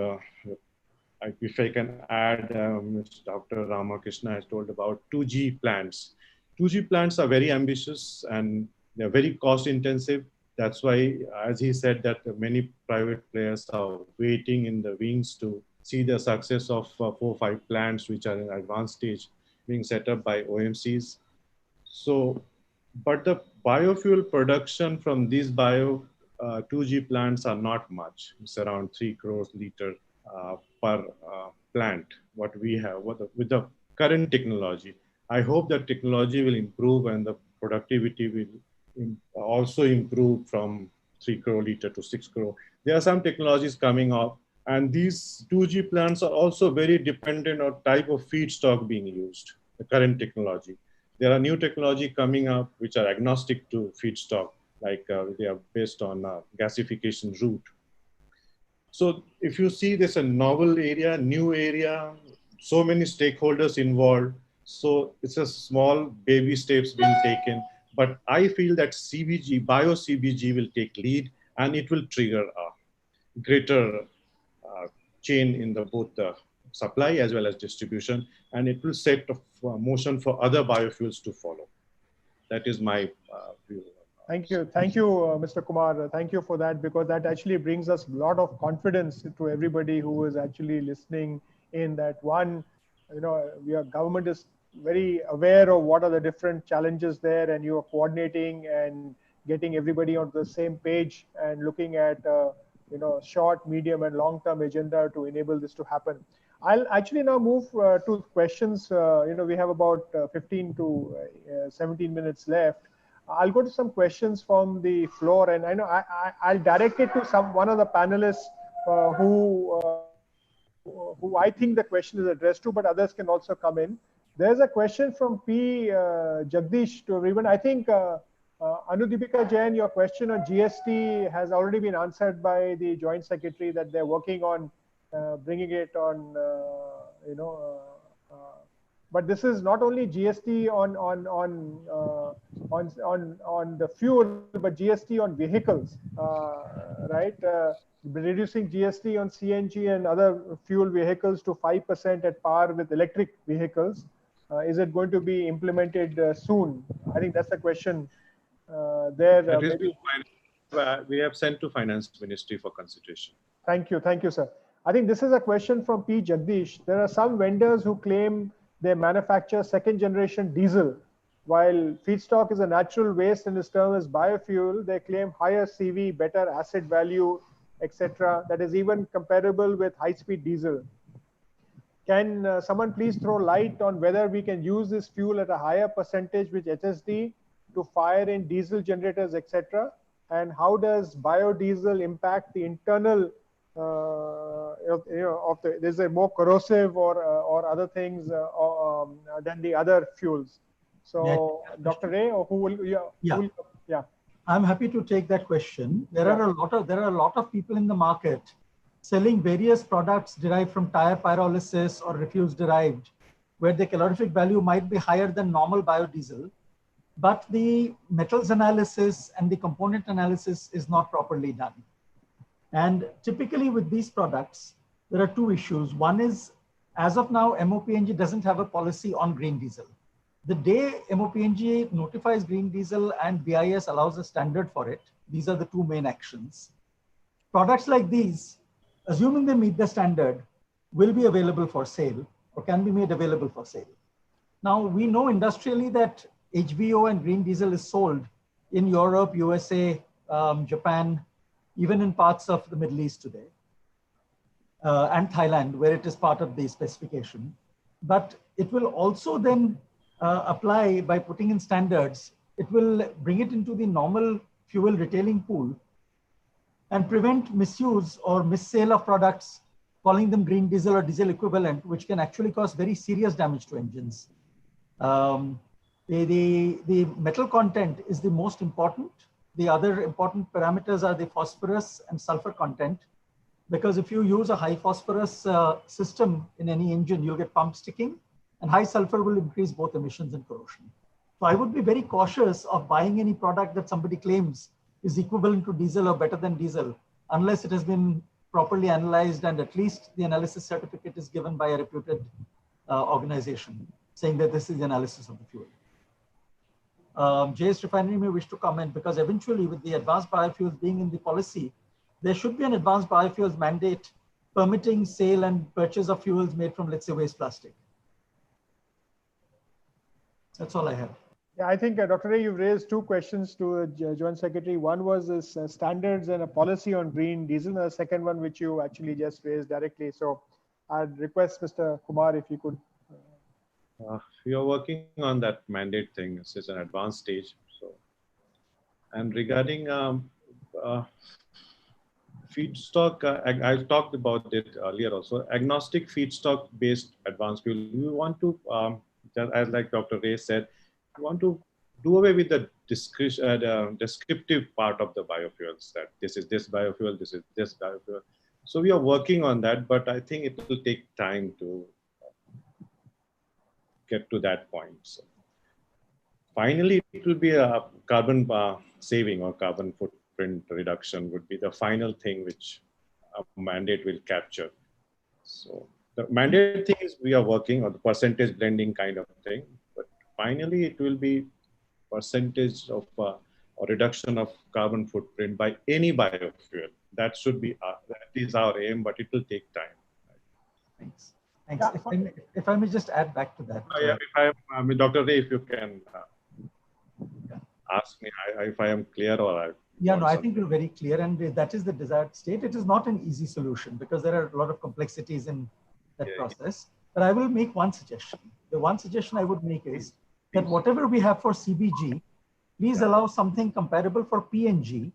if I can add, Dr. Ramakrishna has told about 2G plants. 2G plants are very ambitious and they're very cost intensive. That's why, as he said, that many private players are waiting in the wings to see the success of 4 or 5 plants which are in advanced stage being set up by OMCs. So, but the biofuel production from these 2G plants are not much. It's around 3 crores liter per plant, what we have with the current technology. I hope that technology will improve and the productivity will also improve from 3 crore liter to 6 crore. There are some technologies coming up, and these 2G plants are also very dependent on type of feedstock being used, the current technology. There are new technology coming up which are agnostic to feedstock, like they are based on gasification route. So if you see there's a novel area, new area, so many stakeholders involved. So it's a small baby steps being taken, but I feel that CBG, bio-CBG will take lead and it will trigger a greater chain in both the supply as well as distribution, and it will set a motion for other biofuels to follow. That is my view. Thank you, Mr. Kumar. Thank you for that, because that actually brings us a lot of confidence to everybody who is actually listening in. That one, your government is very aware of what are the different challenges there, and you are coordinating and getting everybody onto the same page and looking at short, medium, and long-term agenda to enable this to happen. I'll actually now move to questions. We have about 15 to 17 minutes left. I'll go to some questions from the floor, and I know I'll direct it to one of the panelists who I think the question is addressed to, but others can also come in. There's a question from P. Jagdish to everyone. I think Anudipika Jain, your question on GST has already been answered by the Joint Secretary, that they're working on bringing it on, but this is not only GST on the fuel, but GST on vehicles, right? Reducing GST on CNG and other fuel vehicles to 5% at par with electric vehicles. Is it going to be implemented soon? I think that's the question there. We have sent to Finance Ministry for consideration. Thank you, sir. I think this is a question from P. Jagdish. There are some vendors who claim they manufacture second generation diesel. While feedstock is a natural waste and is termed as biofuel, they claim higher CV, better acid value, etc. That is even comparable with high-speed diesel. Can someone please throw light on whether we can use this fuel at a higher percentage with HSD to fire in diesel generators, etc.? And how does biodiesel impact the internal is it more corrosive or other things than the other fuels? So, Dr. Ray, or who will? Yeah. I'm happy to take that question. There are a lot of people in the market selling various products derived from tire pyrolysis or refuse derived, where the calorific value might be higher than normal biodiesel, but the metals analysis and the component analysis is not properly done. And typically with these products, there are two issues. One is, as of now, MOPNG doesn't have a policy on green diesel. The day MOPNG notifies green diesel and BIS allows a standard for it, these are the two main actions. Products like these, assuming they meet the standard, will be available for sale or can be made available for sale. Now, we know industrially that HVO and green diesel is sold in Europe, USA, Japan, even in parts of the Middle East today, and Thailand, where it is part of the specification. But it will also then apply by putting in standards. It will bring it into the normal fuel retailing pool and prevent misuse or missale of products, calling them green diesel or diesel equivalent, which can actually cause very serious damage to engines. The metal content is the most important. The other important parameters are the phosphorus and sulfur content, because if you use a high phosphorus system in any engine, you'll get pump sticking, and high sulfur will increase both emissions and corrosion. So I would be very cautious of buying any product that somebody claims is equivalent to diesel or better than diesel, unless it has been properly analyzed and at least the analysis certificate is given by a reputed organization saying that this is the analysis of the fuel. JS Refinery may wish to comment, because eventually with the advanced biofuels being in the policy, there should be an advanced biofuels mandate permitting sale and purchase of fuels made from, let's say, waste plastic. That's all I have. Yeah, I think, Dr. Ray, you've raised two questions to the Joint Secretary. One was this standards and a policy on green diesel, and the second one, which you actually just raised directly. So I'd request Mr. Kumar if you could. We are working on that mandate thing. This is an advanced stage. So, and regarding feedstock, I talked about it earlier also. Agnostic feedstock-based advanced fuel. We want to, as like Dr. Ray said, we want to do away with the descriptive part of the biofuels, that this is this biofuel, this is this biofuel. So we are working on that, but I think it will take time to get to that point. So finally, it will be a carbon saving or carbon footprint reduction would be the final thing which a mandate will capture. So the mandate thing is we are working on the percentage blending kind of thing, but finally it will be percentage of or reduction of carbon footprint by any biofuel. That should be that is our aim, but it will take time. Thanks. Thanks. If I may just add back to that. I mean, Dr. Ray, if you can ask me if I am clear or Yeah, no, I think you're very clear, and that is the desired state. It is not an easy solution because there are a lot of complexities in that process. But I will make one suggestion. The one suggestion I would make is that whatever we have for CBG, please allow something comparable for PNG,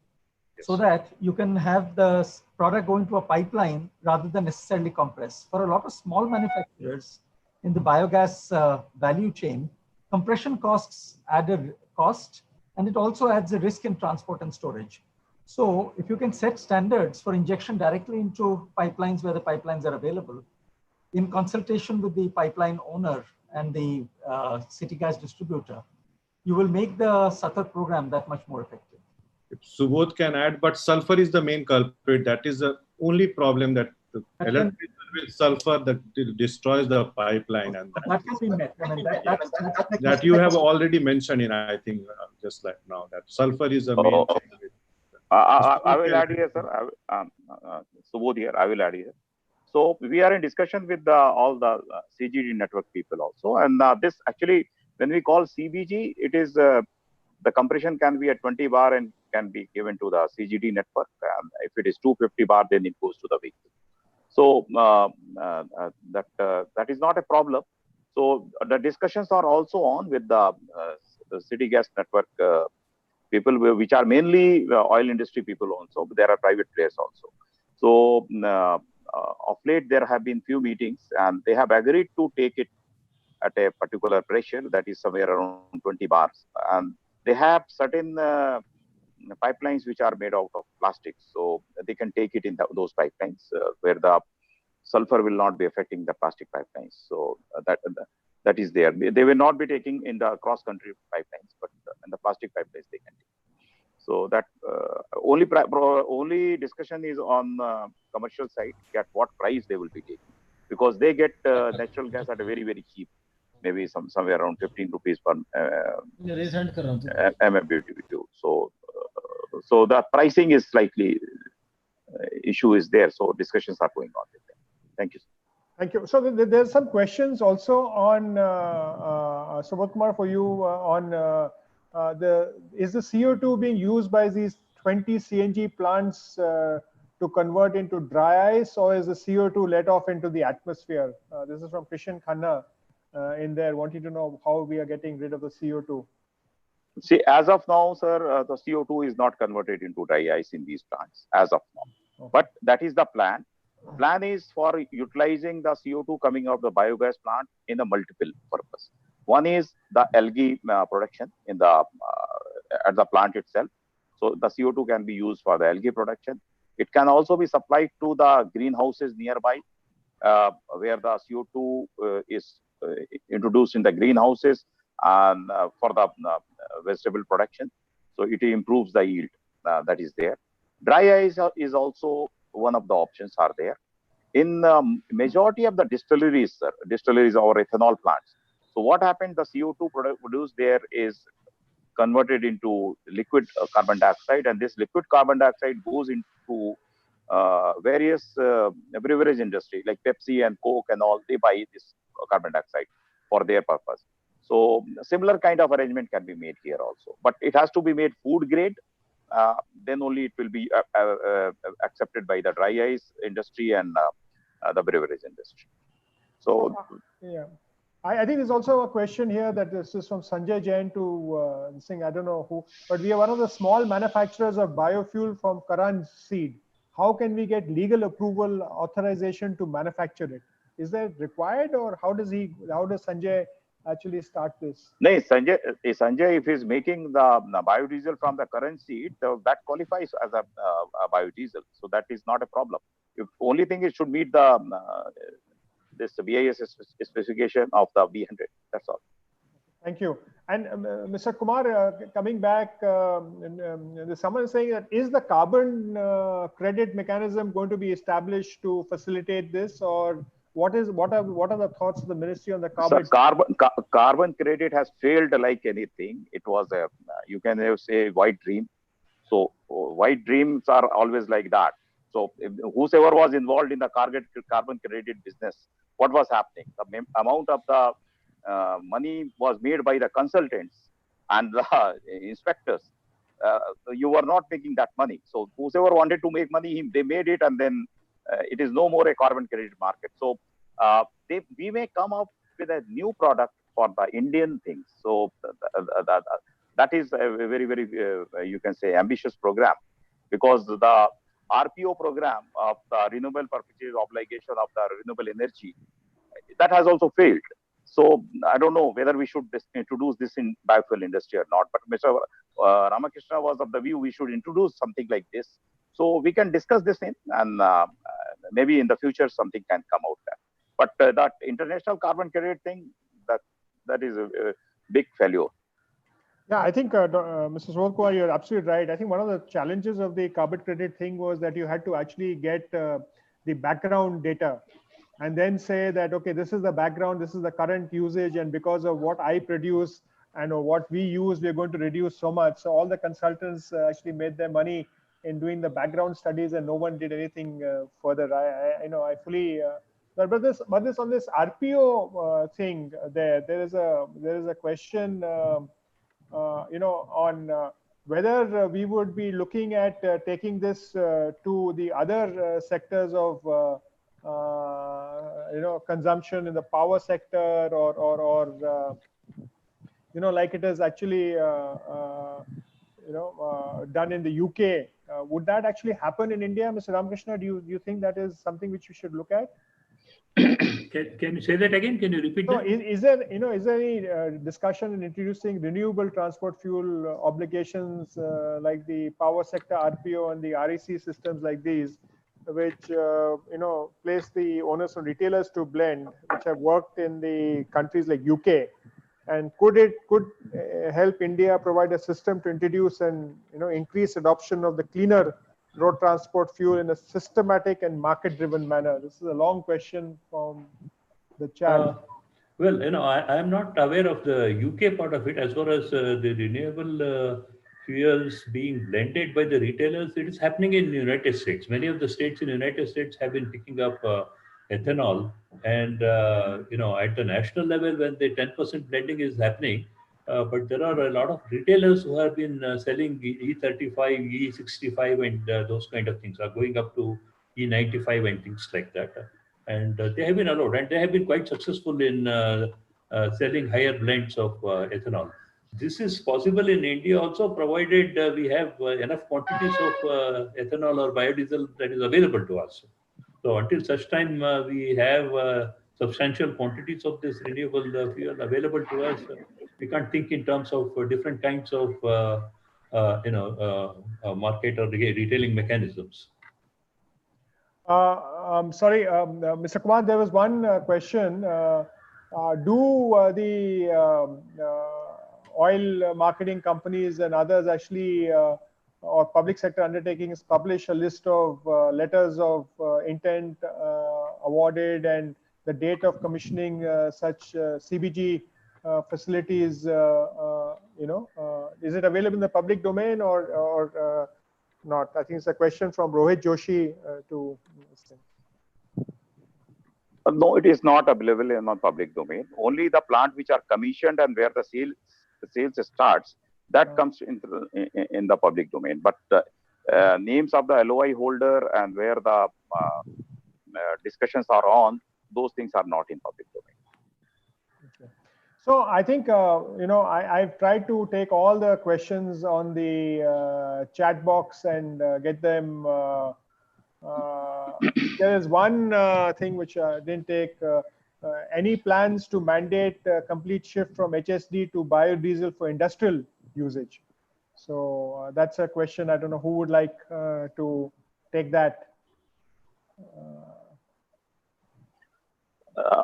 so that you can have the product go into a pipeline rather than necessarily compress. For a lot of small manufacturers in the biogas value chain, compression costs add a cost, and it also adds a risk in transport and storage. So if you can set standards for injection directly into pipelines where the pipelines are available, in consultation with the pipeline owner and the city gas distributor, you will make the Satar program that much more effective. If Subodh can add, but sulfur is the main culprit. That is the only problem, that the electricity with sulfur that destroys the pipeline, and that can be met. I mean, that you have already mentioned in, I think, just like now, that sulfur is the main thing. I will add here, sir. Subodh here. I will add here. So we are in discussion with all the CGD network people also, and this actually, when we call CBG, it is the compression can be at 20 bar and can be given to the CGD network. If it is 250 bar, then it goes to the vehicle. So that is not a problem. So the discussions are also on with the city gas network people, which are mainly oil industry people also, but there are private players also. So of late, there have been few meetings, and they have agreed to take it at a particular pressure that is somewhere around 20 bars. And they have certain pipelines which are made out of plastics. So they can take it in those pipelines where the sulfur will not be affecting the plastic pipelines. So that is there. They will not be taking in the cross-country pipelines, but in the plastic pipelines they can take. So that only discussion is on commercial side, at what price they will be taking, because they get natural gas at a very, very cheap, maybe somewhere around 15 rupees per MMBTU. So the pricing is slightly issue is there. So discussions are going on with them. Thank you. Thank you. So there's some questions also on Subodh Kumar for you on is the CO2 being used by these 20 CNG plants to convert into dry ice, or is the CO2 let off into the atmosphere? This is from Krishan Khanna in there, wanting to know how we are getting rid of the CO2. See, as of now, sir, the CO2 is not converted into dry ice in these plants as of now. Okay. But that is the plan. Plan is for utilizing the CO2 coming out of the biogas plant in a multiple purpose. One is the algae production in the at the plant itself. So the CO2 can be used for the algae production. It can also be supplied to the greenhouses nearby, where the CO2 is introduced in the greenhouses and for the vegetable production. So it improves the yield that is there. Dry ice is also one of the options are there. In majority of the distilleries, sir, distilleries or ethanol plants. So what happened, the CO2 produced there is converted into liquid carbon dioxide, and this liquid carbon dioxide goes into various beverage industry like Pepsi and Coke and all. They buy this carbon dioxide for their purpose. So similar kind of arrangement can be made here also, but it has to be made food grade. Then only it will be accepted by the dry ice industry and the beverage industry. So yeah, I think there's also a question here that this is from Sanjay Jain to Singh. I don't know who, but we are one of the small manufacturers of biofuel from Karan seed. How can we get legal approval, authorization to manufacture it? Is that required, or how does Sanjay actually start this? No, Sanjay, if he's making the biodiesel from the current seed, that qualifies as a biodiesel. So that is not a problem. If only thing is should meet the this BIS specification of the B100. That's all. Thank you. And Mr. Kumar, coming back, someone is saying that is the carbon credit mechanism going to be established to facilitate this, or what are the thoughts of the ministry on the carbon? So carbon credit has failed like anything. It was a you can say white dream. So white dreams are always like that. So whosoever was involved in the carbon credit business, what was happening? The amount of the money was made by the consultants and the inspectors. You were not making that money. So whosoever wanted to make money, they made it, and then it is no more a carbon credit market. So we may come up with a new product for the Indian things. So that is a very, very, you can say, ambitious program, because the RPO program of the renewable purchase obligation of the renewable energy, that has also failed. So I don't know whether we should introduce this in biofuel industry or not. But Mr. Ramakrishna was of the view we should introduce something like this. So we can discuss this in, and maybe in the future something can come out there. But that international carbon credit thing, that is a big failure. Yeah, I think, Mr. Subodh Kumar, you're absolutely right. I think one of the challenges of the carbon credit thing was that you had to actually get the background data and then say that, okay, this is the background, this is the current usage, and because of what I produce and what we use, we're going to reduce so much. So all the consultants actually made their money in doing the background studies, and no one did anything further. I fully. But this on this RPO thing, there is a question. On whether we would be looking at taking this to the other sectors of consumption in the power sector, or like it is actually done in the UK. Would that actually happen in India, Mr. Ramakrishna? Do you think that is something which we should look at? Can you say that again? Can you repeat So that? is there any discussion in introducing renewable transport fuel obligations like the power sector RPO and the REC systems like these, which place the onus on retailers to blend, which have worked in the countries like UK, and could help India provide a system to introduce and increase adoption of the cleaner road transport fuel in a systematic and market-driven manner? This is a long question from the chat. Well, I am not aware of the UK part of it. As far as the renewable fuels being blended by the retailers, it is happening in the United States. Many of the states in the United States have been picking up ethanol, and at the national level, when the 10% blending is happening, but there are a lot of retailers who have been selling E35, E65, and those kind of things are going up to E95 and things like that. And they have been allowed, and they have been quite successful in selling higher blends of ethanol. This is possible in India also, provided we have enough quantities of ethanol or biodiesel that is available to us. So until such time we have substantial quantities of this renewable fuel available to us, we can't think in terms of different kinds of market or retailing mechanisms. Sorry, Mr. Kumar, there was one question. Do the oil marketing companies and others actually, or public sector undertakings, publish a list of letters of intent awarded and the date of commissioning such CBG facilities? Is it available in the public domain or not? I think it's a question from Rohit Joshi to. No, it is not available in the public domain. Only the plant which are commissioned and where the sales starts, that comes in the public domain. But names of the LOI holder and where the discussions are on, those things are not in public domain. Okay. So I think I've tried to take all the questions on the chat box and get them. There is one thing which I didn't take. Any plans to mandate complete shift from HSD to biodiesel for industrial usage? So that's a question. I don't know who would like to take that.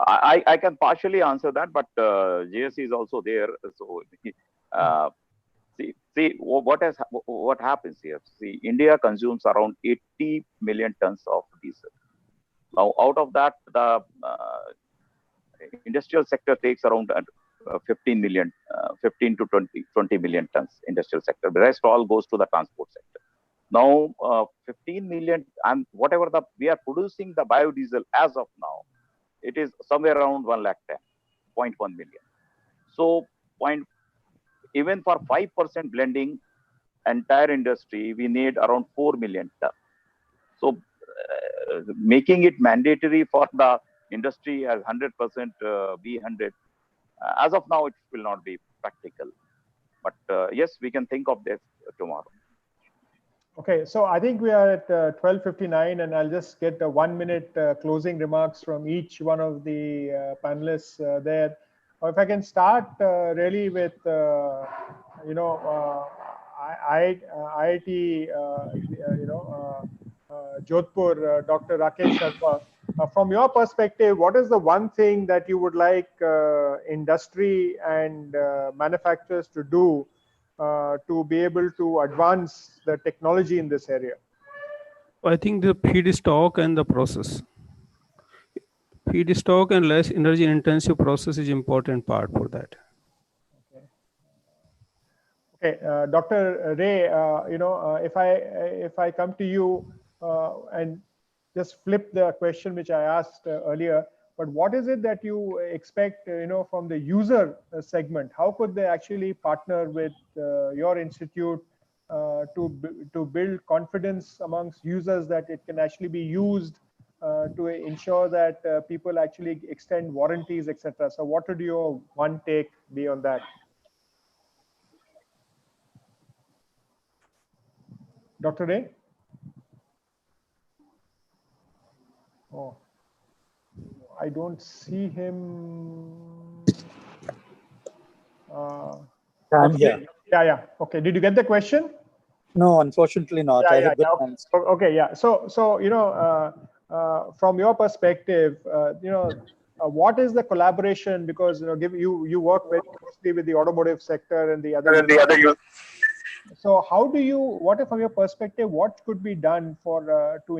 I can partially answer that, but JSC is also there. So see what happens here. See, India consumes around 80 million tons of diesel. Now, out of that, the industrial sector takes around 15 to 20 million tons industrial sector. The rest all goes to the transport sector. Now, 15 million, and whatever we are producing the biodiesel as of now, it is somewhere around 110.1 million. So, even for 5% blending, entire industry, we need around 4 million tons. So, making it mandatory for the industry as 100% B100, as of now, it will not be practical. But yes, we can think of this tomorrow. Okay, so I think we are at 12:59, and I'll just get a 1-minute closing remarks from each one of the panelists there. Or if I can start really with, IIT, Jodhpur, Dr. Rakesh Sharma. From your perspective, what is the one thing that you would like industry and manufacturers to do to be able to advance the technology in this area? I think the feedstock and the process. Feedstock and less energy intensive process is important part for that. Okay, Dr. Ray, if I come to you and just flip the question which I asked earlier, but what is it that you expect, from the user segment? How could they actually partner with your institute to build confidence amongst users that it can actually be used to ensure that people actually extend warranties, etc. So what would your one take be on that? Dr. Ray? Oh, I don't see him. I'm Okay. here. Yeah. Okay. Did you get the question? No, unfortunately not. I have good Okay. plans. Okay. Yeah. So from your perspective, what is the collaboration? Because you work very closely with the automotive sector and the other. So how do you, what from your perspective, what could be done for to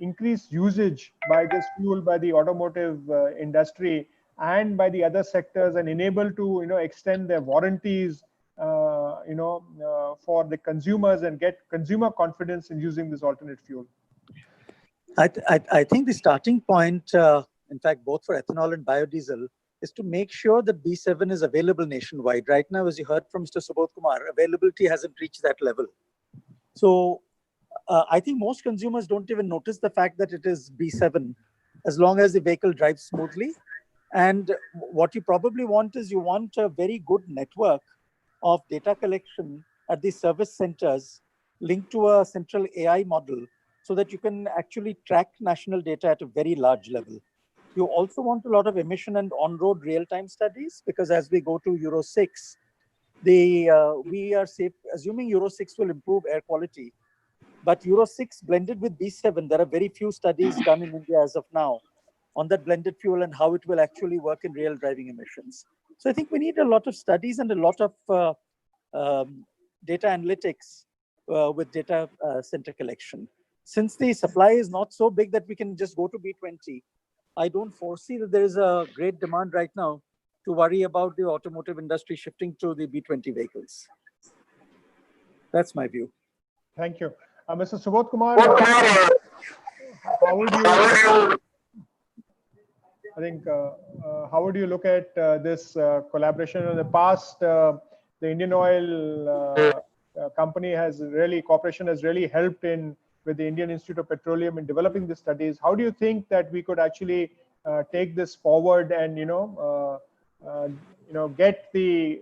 increase usage by this fuel by the automotive industry and by the other sectors, and enable to extend their warranties for the consumers and get consumer confidence in using this alternate fuel? I think the starting point, in fact, both for ethanol and biodiesel, is to make sure that B7 is available nationwide. Right now, as you heard from Mr. Subodh Kumar, availability hasn't reached that level. So I think most consumers don't even notice the fact that it is B7, as long as the vehicle drives smoothly. And what you probably want is you want a very good network of data collection at the service centers linked to a central AI model so that you can actually track national data at a very large level. You also want a lot of emission and on-road real-time studies, because as we go to Euro 6, we are safe, assuming Euro 6 will improve air quality. But Euro 6 blended with B7, there are very few studies done in India as of now on that blended fuel and how it will actually work in real driving emissions. So I think we need a lot of studies and a lot of data analytics with data center collection. Since the supply is not so big that we can just go to B20, I don't foresee that there is a great demand right now to worry about the automotive industry shifting to the B20 vehicles. That's my view. Thank you. Mr. Subodh Kumar, how would you, I think, how would you look at this collaboration? In the past, the Indian Oil company has really, corporation has really helped in with the Indian Institute of Petroleum in developing the studies. How do you think that we could actually take this forward and get the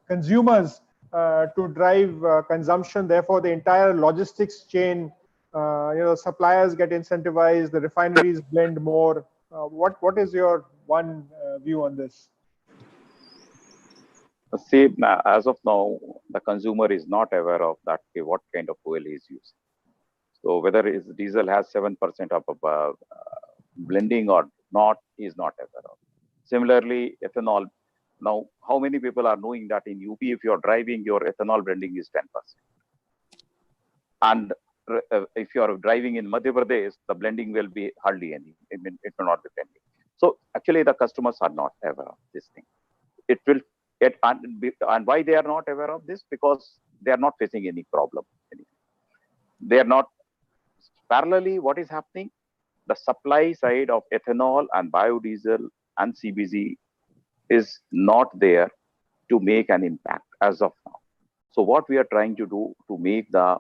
consumers to drive consumption? Therefore, the entire logistics chain, suppliers get incentivized, the refineries blend more. What is your one view on this? See, as of now, the consumer is not aware of that, what kind of fuel he is using. So whether his diesel has 7% of blending or not, he is not aware of. Similarly, ethanol. Now, how many people are knowing that in UP, if you're driving, your ethanol blending is 10%. And if you are driving in Madhya Pradesh, the blending will be hardly any. I mean, it will not be blending. So actually, the customers are not aware of this thing. It will get, and why they are not aware of this? Because they are not facing any problem. They are not. Parallelly, what is happening? The supply side of ethanol and biodiesel and CBG is not there to make an impact as of now. So what we are trying to do to make the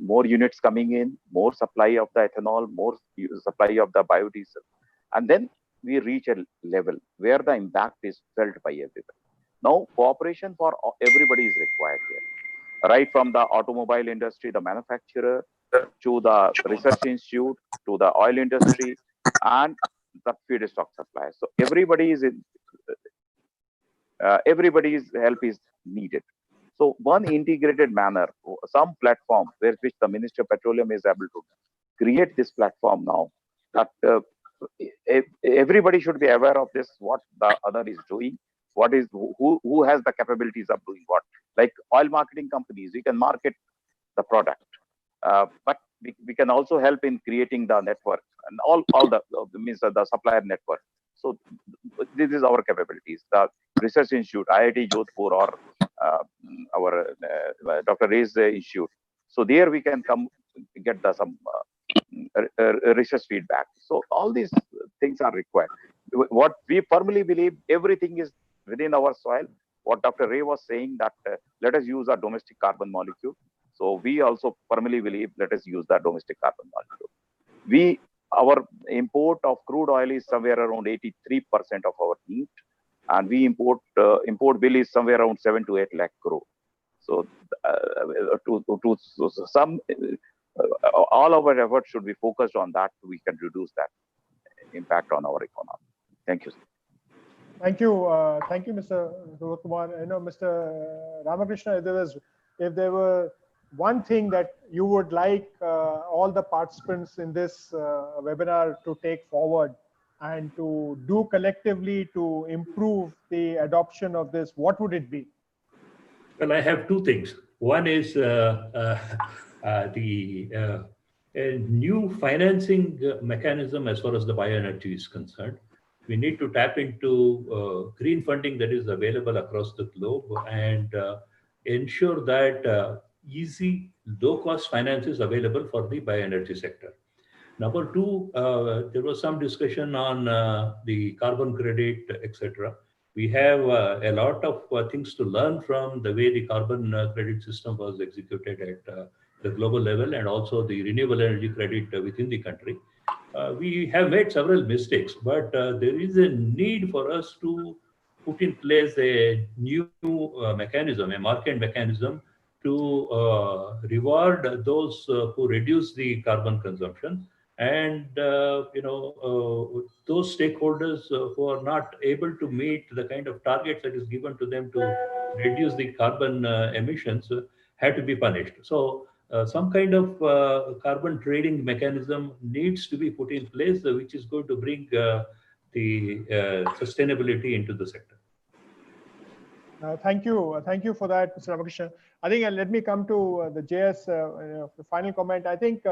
more units coming in, more supply of the ethanol, more supply of the biodiesel, and then we reach a level where the impact is felt by everybody. Now, cooperation for everybody is required here, right from the automobile industry, the manufacturer, to the research institute, to the oil industry, and the feedstock suppliers. So everybody's help is needed. So one integrated manner, some platform which the Ministry of Petroleum is able to create this platform now, that everybody should be aware of this, what the other is doing, what is who has the capabilities of doing what. Like oil marketing companies, we can market the product, but we can also help in creating the network and all the means the supplier network. So this is our capabilities. The research institute, IIT Jodhpur, or our Dr. Ray's institute. So there we can come get some research feedback. So all these things are required. What we firmly believe, everything is within our soil. What Dr. Ray was saying, that let us use our domestic carbon molecule. So we also firmly believe, let us use that domestic carbon molecule. Our import of crude oil is somewhere around 83% of our need, and we import bill is somewhere around 7 to 8 lakh crore. So to some all our efforts should be focused on that. We can reduce that impact on our economy. Thank you. Thank you, Mr. Kumar. Mr. Ramakrishna, if there were one thing that you would like all the participants in this webinar to take forward and to do collectively to improve the adoption of this, what would it be? Well, I have two things. One is a new financing mechanism as far as the bioenergy is concerned. We need to tap into green funding that is available across the globe and ensure that easy, low-cost finance is available for the bioenergy sector. Number two, there was some discussion on the carbon credit, etc. We have a lot of things to learn from the way the carbon credit system was executed at the global level and also the renewable energy credit within the country. We have made several mistakes, but there is a need for us to put in place a new mechanism, a market mechanism to reward those who reduce the carbon consumption and those stakeholders who are not able to meet the kind of targets that is given to them to reduce the carbon emissions have to be punished. So some kind of carbon trading mechanism needs to be put in place, which is going to bring the sustainability into the sector. Thank you for that, Mr. Ramakrishna. I think let me come to the JS the final comment. I think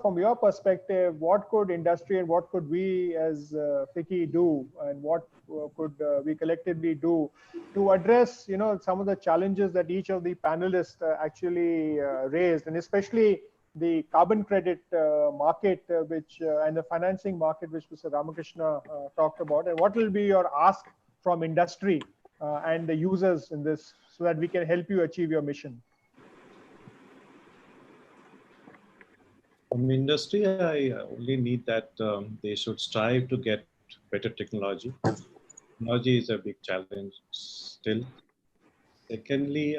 from your perspective, what could industry and what could we as FICCI do, and what could we collectively do to address some of the challenges that each of the panelists actually raised, and especially the carbon credit market, which and the financing market, which Mr. Ramakrishna talked about, and what will be your ask from industry and the users in this, so that we can help you achieve your mission? From industry, I only need that they should strive to get better technology. Technology is a big challenge still. Secondly,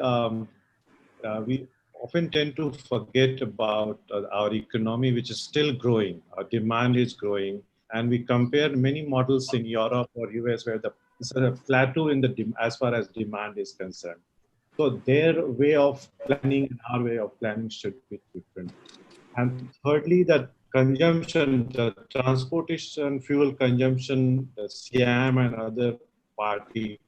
we often tend to forget about our economy, which is still growing. Our demand is growing, and we compare many models in Europe or US where there's a plateau in as far as demand is concerned. So their way of planning and our way of planning should be different. And thirdly, the consumption, the transportation, fuel consumption, the SIAM and other party,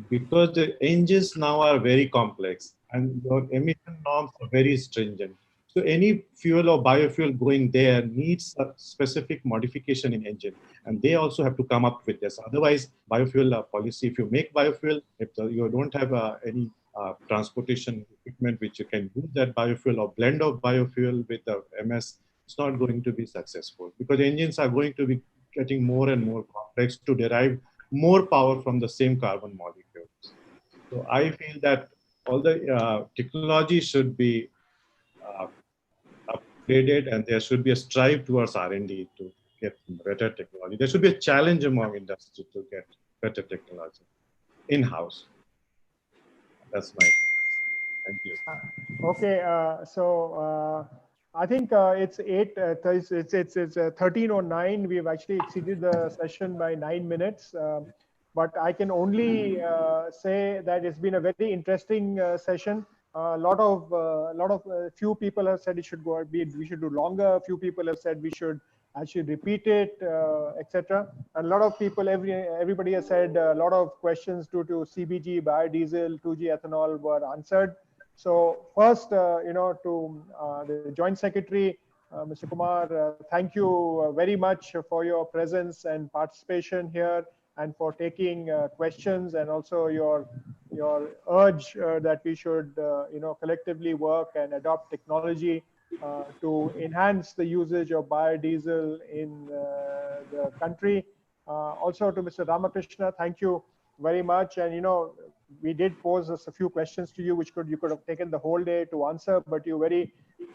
because the engines now are very complex and your emission norms are very stringent. So any fuel or biofuel going there needs a specific modification in engine. And they also have to come up with this. Otherwise, biofuel policy, if you make biofuel, if you don't have any transportation equipment which you can use that biofuel or blend of biofuel with the MS, it's not going to be successful, because engines are going to be getting more and more complex to derive more power from the same carbon molecules. So I feel that all the technology should be upgraded, and there should be a strive towards R&D to get better technology. There should be a challenge among industry to get better technology in-house. That's my thank you. Okay, so I think it's 13:09. We've actually exceeded the session by 9 minutes, but I can only say that it's been a very interesting session. Few people have said it should we should do longer. Few people have said we should actually repeat it, etc. And a lot of people, everybody has said a lot of questions due to CBG, biodiesel, 2G ethanol were answered. So first, to the Joint Secretary, Mr. Kumar, thank you very much for your presence and participation here, and for taking questions, and also your urge that we should collectively work and adopt technology to enhance the usage of biodiesel in the country. Also to Mr. Ramakrishna, thank you very much. And we did pose a few questions to you, which you could have taken the whole day to answer, but you very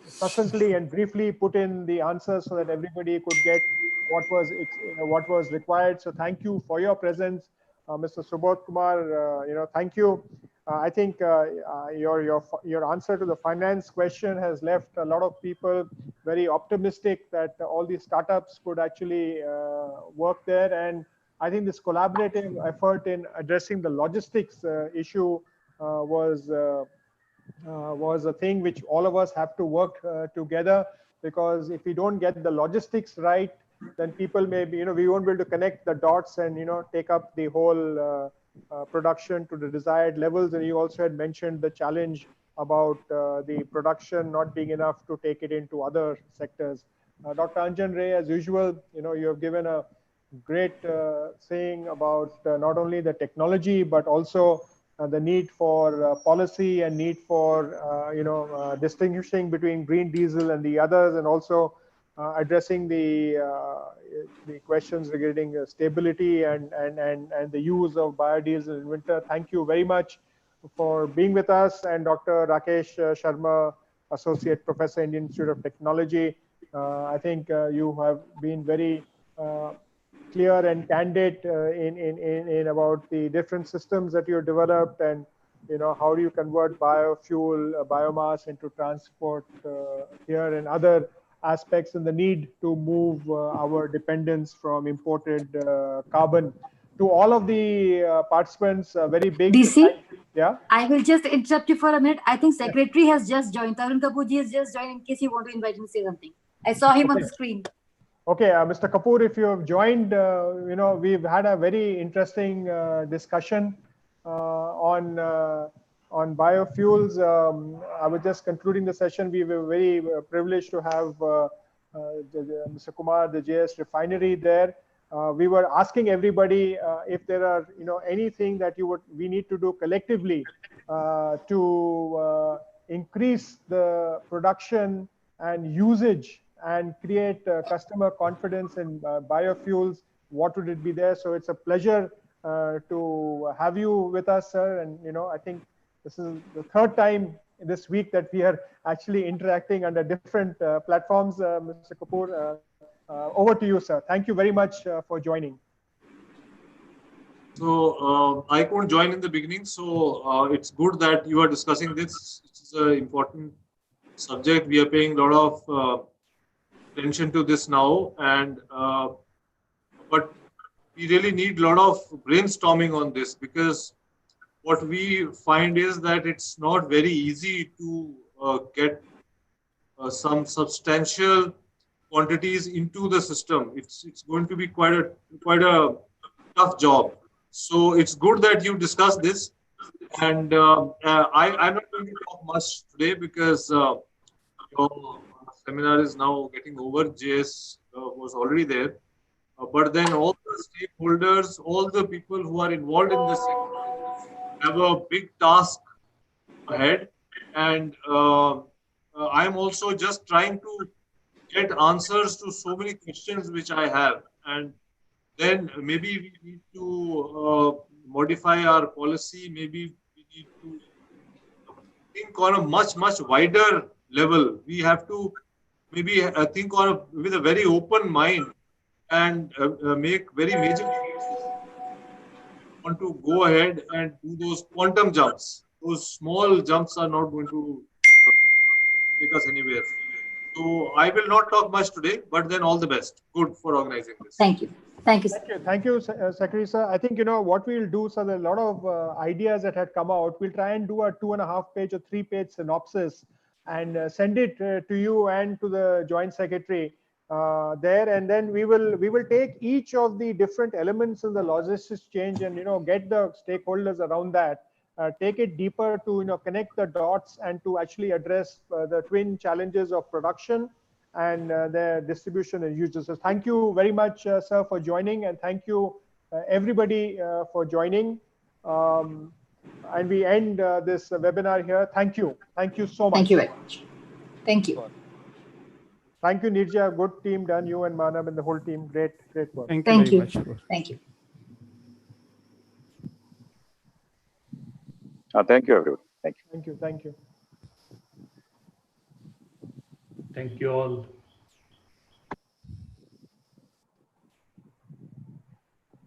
succinctly and briefly put in the answers so that everybody could get what was required. So thank you for your presence, Mr. Subodh Kumar. Thank you. I think your answer to the finance question has left a lot of people very optimistic that all these startups could actually work there. And I think this collaborative effort in addressing the logistics issue was a thing which all of us have to work together, because if we don't get the logistics right, then people may be, we won't be able to connect the dots and, take up the whole production to the desired levels. And you also had mentioned the challenge about the production not being enough to take it into other sectors. Dr. Anjan Ray, as usual, you have given a great saying about not only the technology, but also the need for policy and need for distinguishing between green diesel and the others, and also addressing the questions regarding stability and the use of biodiesel in winter. Thank you very much for being with us. And Dr. Rakesh Sharma, Associate Professor, Indian Institute of Technology. I think you have been very clear and candid in about the different systems that you developed, and how do you convert biofuel, biomass into transport here, and other aspects, and the need to move our dependence from imported carbon. To all of the participants, very big DC, yeah. I will just interrupt you for a minute. I think Secretary has just joined. Tarun Kapoorji has just joined, in case you want to invite him to say something. I saw him on the screen. Okay, Mr. Kapoor, if you have joined, we've had a very interesting discussion on biofuels. I was just concluding the session. We were very privileged to have Mr. Kumar, the JS refinery there. We were asking everybody if there are, anything that we need to do collectively to increase the production and usage and create customer confidence in biofuels. What would it be there? So it's a pleasure to have you with us, sir. And I think this is the third time this week that we are actually interacting under different platforms. Mr. Kapoor, over to you, sir. Thank you very much for joining. So I couldn't join in the beginning, so it's good that you are discussing this. It's an important subject. We are paying a lot of attention to this now, and but we really need a lot of brainstorming on this, because what we find is that it's not very easy to get some substantial quantities into the system. It's going to be quite a tough job. So it's good that you discussed this, and I'm not going to talk much today because your seminar is now getting over. JS was already there, but then all the stakeholders, all the people who are involved in this sector have a big task ahead, and I'm also just trying to get answers to so many questions which I have, and then maybe we need to modify our policy. Maybe we need to think on a much wider level. We have to maybe think with a very open mind and make very major changes. Want to go ahead and do those quantum jumps. Those small jumps are not going to take us anywhere. So I will not talk much today, but then all the best. Good for organizing this. Thank you. Thank you, sir. Thank you, Secretary, sir. I think, what we'll do, sir, there are a lot of ideas that had come out. We'll try and do a 2.5-page or 3-page synopsis and send it to you and to the Joint Secretary there. And then we will take each of the different elements in the logistics change and, get the stakeholders around that. Take it deeper to connect the dots and to actually address the twin challenges of production and their distribution and users. So thank you very much, sir, for joining, and thank you everybody for joining. And we end this webinar here. Thank you so much. Thank you very much. Thank you. Thank you, Nirja. Good team done. You and Manav and the whole team. Great work. Thank you Thank very you. much. Thank you. Thank you, everyone. Thank you. Thank you. Thank you all.